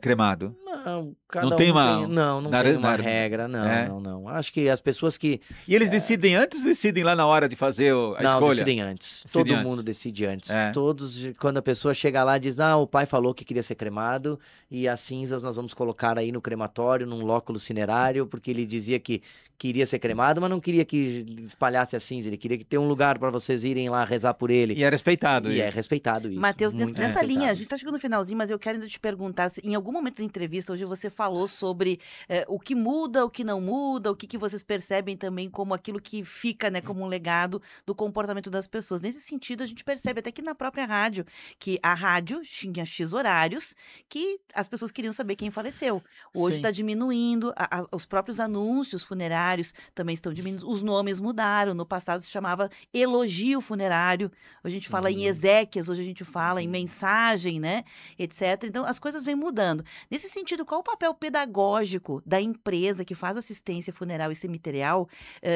cremado? Não, não tem uma regra, não. Acho que as pessoas que... E eles decidem antes ou decidem lá na hora de fazer a escolha? Não, decidem antes. Todo mundo decide antes. Todos, quando a pessoa chega lá, diz, o pai falou que queria ser cremado e as cinzas nós vamos colocar aí no crematório, num lóculo cinerário, porque ele dizia que queria ser cremado, mas não queria que espalhasse a cinza, ele queria que tenha um lugar para vocês irem lá rezar por ele. E é respeitado isso. E é respeitado isso. Matheus, nessa linha, a gente tá chegando no finalzinho, mas eu quero ainda te perguntar, em algum momento da entrevista hoje você falou sobre o que muda, o que não muda, o que vocês percebem também como aquilo que fica, né, como um legado do comportamento das pessoas. Nesse sentido, a gente percebe até que na própria rádio, que a rádio tinha X horários que as pessoas queriam saber quem faleceu. Hoje está diminuindo, os próprios anúncios funerários também estão diminuindo, os nomes mudaram. No passado se chamava elogio funerário, hoje a gente fala em exéquias, hoje a gente fala em mensagem, né, etc. Então, as coisas vêm mudando. Nesse sentido, qual o papel pedagógico da empresa que faz assistência funeral e cemiterial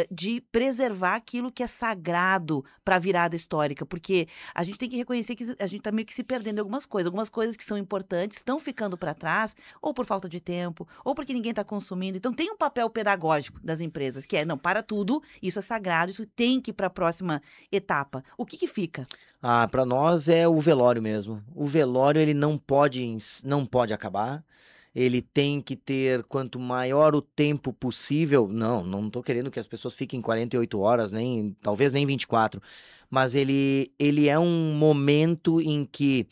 de preservar aquilo que é sagrado para a virada histórica? Porque a gente tem que reconhecer que a gente está meio que se perdendo em algumas coisas que são importantes estão ficando para trás, ou por falta de tempo, ou porque ninguém está consumindo. Então, tem um papel pedagógico das empresas, que não, para tudo, isso é sagrado, isso tem que ir para a próxima etapa. O que fica? Para nós é o velório mesmo. O velório, ele não pode acabar. ele tem que ter quanto maior o tempo possível. Não tô querendo que as pessoas fiquem 48 horas, talvez nem 24. Mas ele é um momento em que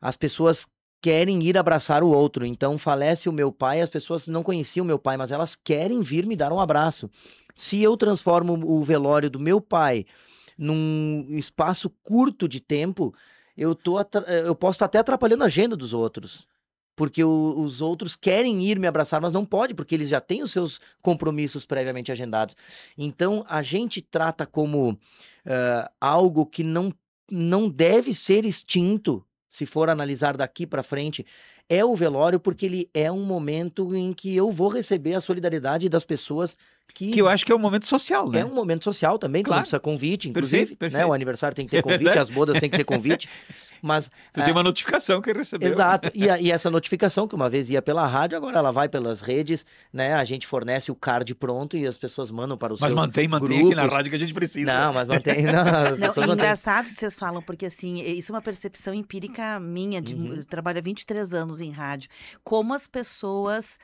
as pessoas querem ir abraçar o outro. Então, falece o meu pai, as pessoas não conheciam o meu pai, mas elas querem vir me dar um abraço. Se eu transformo o velório do meu pai num espaço curto de tempo, eu posso estar até atrapalhando a agenda dos outros. Porque os outros querem ir me abraçar, mas não pode, porque eles já têm os seus compromissos previamente agendados. Então, a gente trata como algo que não deve ser extinto, se for analisar daqui para frente, é o velório, porque ele é um momento em que eu vou receber a solidariedade das pessoas que eu acho que é um momento social, né? É um momento social também, claro. Não precisa convite, inclusive. Perfeito. Né? O aniversário tem que ter convite, as bodas tem que ter convite. Mas tu tem uma notificação que recebeu. Exato. E essa notificação, que uma vez ia pela rádio, agora ela vai pelas redes, né? A gente fornece o card pronto e as pessoas mandam para os seus mantém grupos. Aqui na rádio que a gente precisa. Não, mas mantém. Não, é engraçado que vocês falam, porque assim, isso é uma percepção empírica minha, eu trabalho há 23 anos em rádio. Como as pessoas...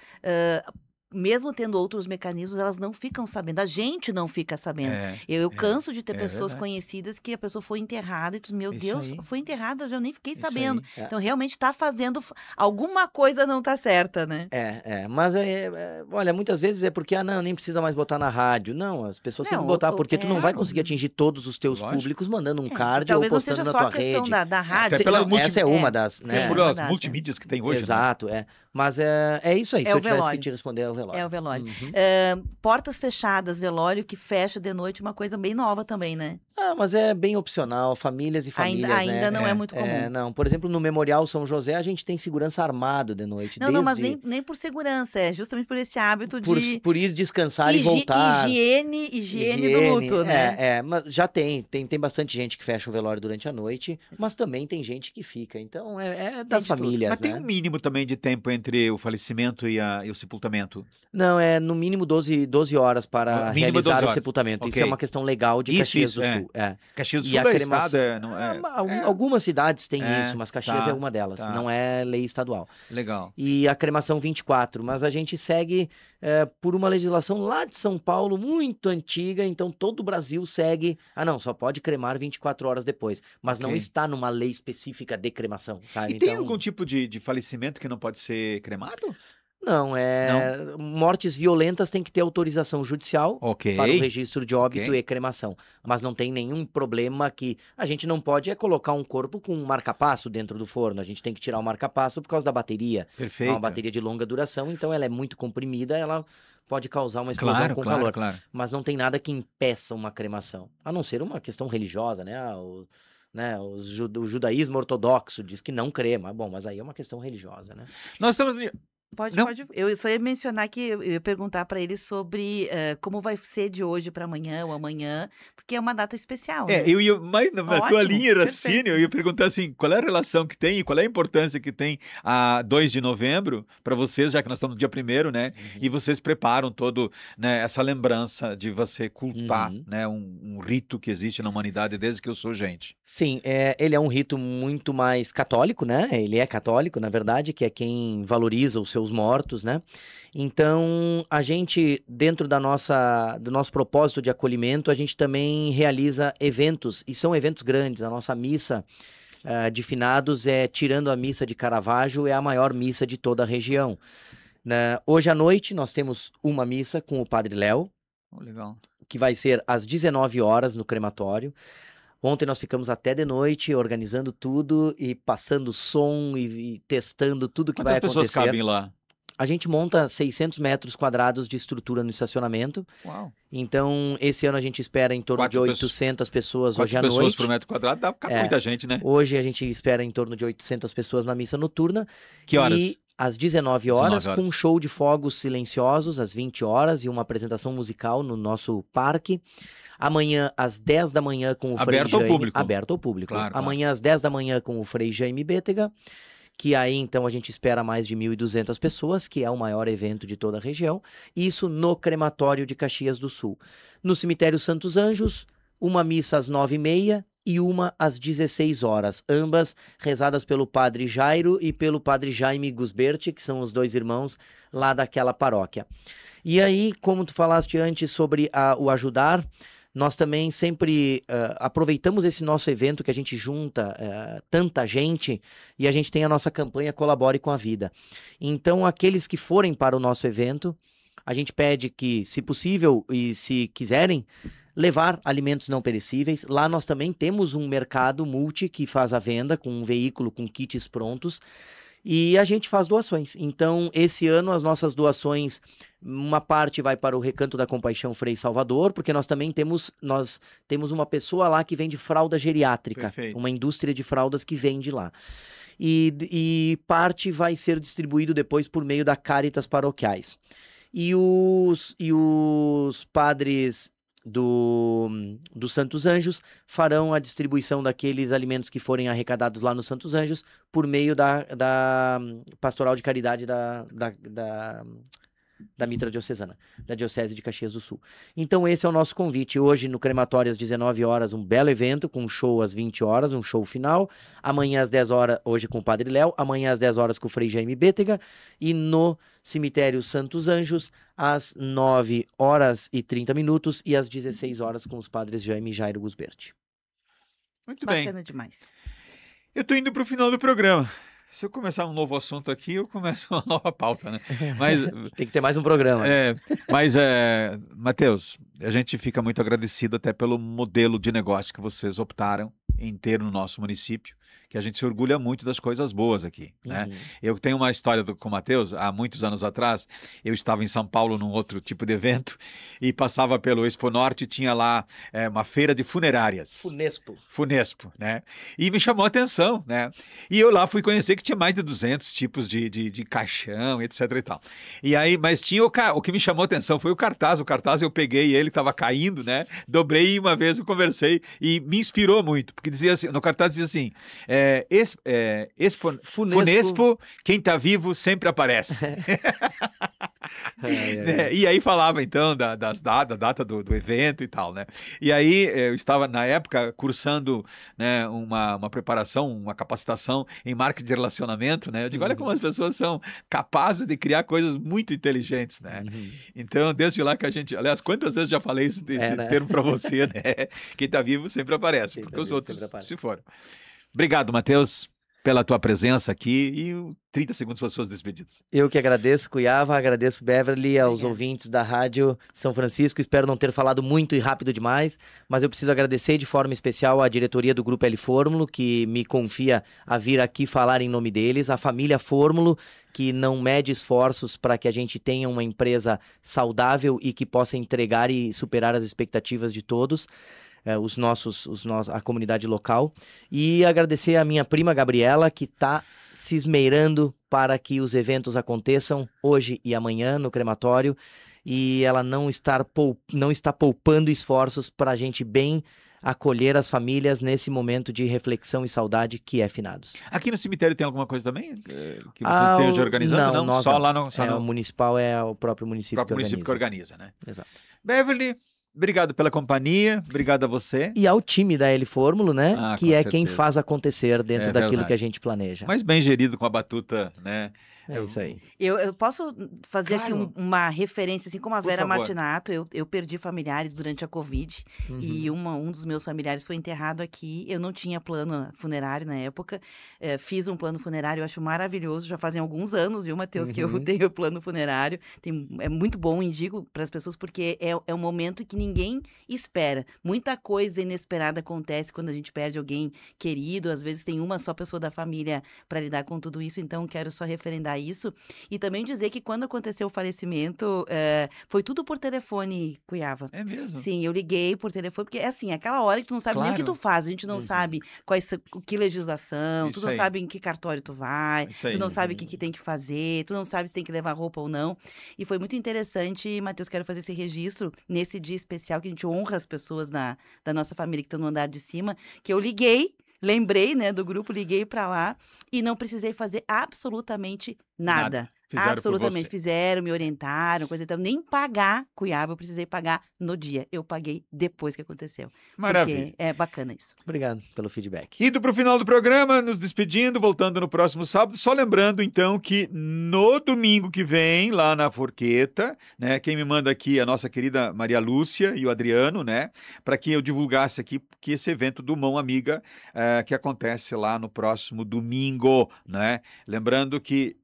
mesmo tendo outros mecanismos, elas não ficam sabendo. A gente não fica sabendo. Eu canso de ter pessoas conhecidas que a pessoa foi enterrada e tu, meu Deus, foi enterrada, eu já nem fiquei sabendo. Então, realmente está fazendo... Alguma coisa não está certa, né? Mas, olha, muitas vezes é porque, nem precisa mais botar na rádio. Não, as pessoas têm que botar, porque tu não vai conseguir atingir todos os teus públicos mandando um card ou postando na tua rede. Talvez não seja só a questão da rádio. Essa é uma das... Por as multimídias que tem hoje. Exato, Mas é isso aí, se eu tivesse que te responder, é o velório. É o velório. Portas fechadas, velório que fecha de noite, uma coisa bem nova também, né? Mas é bem opcional, famílias e famílias, ainda não é muito comum. Não, por exemplo, no Memorial São José, a gente tem segurança armado de noite. Não, mas nem por segurança, é justamente por esse hábito por ir descansar e voltar. Higiene do luto, né? Mas já tem bastante gente que fecha o velório durante a noite, mas também tem gente que fica, então é das famílias, Mas tem um mínimo também de tempo entre o falecimento e o sepultamento? Não, é no mínimo 12 horas para realizar o sepultamento. Okay. Isso é uma questão legal de Caxias do Sul. Caxias do Sul é estado? Algumas cidades têm isso, mas Caxias é uma delas. Não é lei estadual. Legal. E a cremação 24, mas a gente segue por uma legislação lá de São Paulo, muito antiga, então todo o Brasil segue... só pode cremar 24 horas depois, mas não está numa lei específica de cremação, sabe? E tem algum tipo de falecimento que não pode ser cremado? Não, mortes violentas tem que ter autorização judicial para o registro de óbito e cremação. Mas não tem nenhum problema que a gente não pode colocar um corpo com um marca-passo dentro do forno. A gente tem que tirar o marca-passo por causa da bateria. Perfeito. É uma bateria de longa duração, então ela é muito comprimida, ela pode causar uma explosão com calor. Claro. Mas não tem nada que impeça uma cremação. A não ser uma questão religiosa, né? O judaísmo ortodoxo diz que não crema. Bom, mas aí é uma questão religiosa, né? Nós estamos... Pode. Eu só ia mencionar que eu ia perguntar para ele sobre como vai ser de hoje para amanhã ou amanhã, porque é uma data especial. Né? Eu ia mais na tua linha de raciocínio, eu ia perguntar assim, qual é a relação que tem e qual é a importância que tem a 2 de novembro para vocês, já que nós estamos no dia 1º, né? E vocês preparam todo, né, essa lembrança de você cultar, né, um rito que existe na humanidade desde que eu sou gente. Sim, ele é um rito muito mais católico, né? Ele é católico, na verdade, que é quem valoriza os seus mortos, né? Então, a gente, dentro do nosso propósito de acolhimento, a gente também realiza eventos, e são eventos grandes. A nossa missa de finados, tirando a missa de Caravaggio, é a maior missa de toda a região. Hoje à noite, nós temos uma missa com o Padre Léo, legal, que vai ser às 19 horas no crematório. Ontem nós ficamos até de noite organizando tudo e passando som e testando tudo que vai acontecer. Quantas pessoas cabem lá? A gente monta 600 metros quadrados de estrutura no estacionamento. Uau. Então, esse ano a gente espera em torno de 800 pessoas hoje à noite. 4 pessoas por metro quadrado, dá pra muita gente, né? Hoje a gente espera em torno de 800 pessoas na missa noturna. Que horas? E às 19 horas, com um show de fogos silenciosos, às 20 horas, e uma apresentação musical no nosso parque. Amanhã, às 10 da manhã, com o Frei Jaime... Aberto ao público. Claro. Amanhã, às 10 da manhã, com o Frei Jaime Bétega, que aí, então, a gente espera mais de 1.200 pessoas, que é o maior evento de toda a região. Isso no crematório de Caxias do Sul. No cemitério Santos Anjos, uma missa às 9h30 e uma às 16 horas, ambas rezadas pelo padre Jairo e pelo padre Jaime Gusberti, que são os 2 irmãos lá daquela paróquia. E aí, como tu falaste antes sobre o ajudar, nós também sempre aproveitamos esse nosso evento que a gente junta tanta gente e a gente tem a nossa campanha Colabore com a Vida. Então, aqueles que forem para o nosso evento, a gente pede que, se possível e se quiserem, levar alimentos não perecíveis. Lá nós também temos um mercado multi que faz a venda com um veículo com kits prontos. E a gente faz doações. Então, esse ano, as nossas doações, uma parte vai para o Recanto da Compaixão Frei Salvador, porque nós temos uma pessoa lá que vende fralda geriátrica. Perfeito. Uma indústria de fraldas que vende lá. E parte vai ser distribuído depois por meio da Caritas Paroquiais. E os padres dos Santos Anjos farão a distribuição daqueles alimentos que forem arrecadados lá nos Santos Anjos por meio da Pastoral de Caridade da Mitra Diocesana, da Diocese de Caxias do Sul. Então esse é o nosso convite. Hoje no crematório às 19 horas, um belo evento com um show às 20 horas, um show final. Amanhã às 10 horas, hoje com o Padre Léo. Amanhã às 10 horas com o Frei Jaime Bétega. E no cemitério Santos Anjos, às 9 horas e 30 minutos e às 16 horas com os padres Jaime e Jairo Gusberti. Muito bem. Bacana demais. Eu tô indo pro final do programa. Se eu começar um novo assunto aqui, eu começo uma nova pauta, né? Mas tem que ter mais um programa. Matheus, a gente fica muito agradecido até pelo modelo de negócio que vocês optaram em ter no nosso município, que a gente se orgulha muito das coisas boas aqui, né? Eu tenho uma história com o Matheus, há muitos anos atrás, eu estava em São Paulo num outro tipo de evento e passava pelo Expo Norte e tinha lá uma feira de funerárias. Funespo, né? E me chamou a atenção, né? E eu lá fui conhecer que tinha mais de 200 tipos de caixão, etc e tal. E aí, mas tinha o que me chamou a atenção foi o cartaz eu peguei ele, estava caindo, né? Dobrei e uma vez eu conversei e me inspirou muito, porque dizia assim, no cartaz dizia assim, Funespo, quem tá vivo sempre aparece. E aí falava então da data do evento e tal, né? E aí eu estava na época cursando, né, uma preparação, uma capacitação em marketing de relacionamento, né? Eu digo, olha como as pessoas são capazes de criar coisas muito inteligentes, né? Então, desde lá que a gente, aliás, quantas vezes já falei desse termo para você, né? Quem tá vivo sempre aparece, porque os outros se foram. Obrigado, Matheus, pela tua presença aqui e 30 segundos para as suas despedidas. Eu que agradeço, Cuiava, agradeço, Beverly, aos ouvintes da Rádio São Francisco. Espero não ter falado muito e rápido demais, mas eu preciso agradecer de forma especial à diretoria do Grupo L Fórmulo, que me confia a vir aqui falar em nome deles, a família Fórmulo, que não mede esforços para que a gente tenha uma empresa saudável e que possa entregar e superar as expectativas de todos. A comunidade local, e agradecer a minha prima Gabriela, que está se esmerando para que os eventos aconteçam hoje e amanhã no crematório, e ela não está poupando esforços para a gente bem acolher as famílias nesse momento de reflexão e saudade que é finados. Aqui no cemitério tem alguma coisa também que vocês estejam organizando? Não, só lá no... O municipal é o próprio município que organiza, né? Exato. Beverly, obrigado pela companhia, obrigado a você. E ao time da L Fórmulo, né? Que é quem faz acontecer dentro daquilo que a gente planeja. Mas bem gerido com a batuta, né? É isso aí. Eu posso fazer aqui uma referência, assim como a Vera Martinato. Eu perdi familiares durante a Covid e um dos meus familiares foi enterrado aqui. Eu não tinha plano funerário na época. Fiz um plano funerário, eu acho maravilhoso. Já fazem alguns anos, viu, Matheus, que eu tenho plano funerário. É muito bom, indico para as pessoas, porque é um momento que ninguém espera. Muita coisa inesperada acontece quando a gente perde alguém querido. Às vezes tem uma só pessoa da família para lidar com tudo isso. Então, quero só referendar isso. E também dizer que quando aconteceu o falecimento, foi tudo por telefone, Cuiava. É mesmo? Sim, eu liguei por telefone, porque é assim, aquela hora que tu não sabe nem o que tu faz, a gente não sabe que legislação, tu não sabe em que cartório tu vai, tu não sabe o que tem que fazer, tu não sabe se tem que levar roupa ou não. E foi muito interessante, Matheus, quero fazer esse registro nesse dia especial que a gente honra as pessoas da nossa família que estão no andar de cima, que eu liguei, lembrei, né, do grupo, liguei pra lá e não precisei fazer absolutamente nada. Fizeram Absolutamente, por você. fizeram, me orientaram, coisa e tal. Nem pagar Cuiabá, eu precisei pagar no dia. Eu paguei depois que aconteceu. Maravilha. Porque é bacana isso. Obrigado pelo feedback. Indo para o final do programa, nos despedindo, voltando no próximo sábado, só lembrando então que no domingo que vem, lá na Forqueta, né, quem me manda aqui é a nossa querida Maria Lúcia e o Adriano, né, para que eu divulgasse aqui que esse evento do Mão Amiga que acontece lá no próximo domingo, né, lembrando que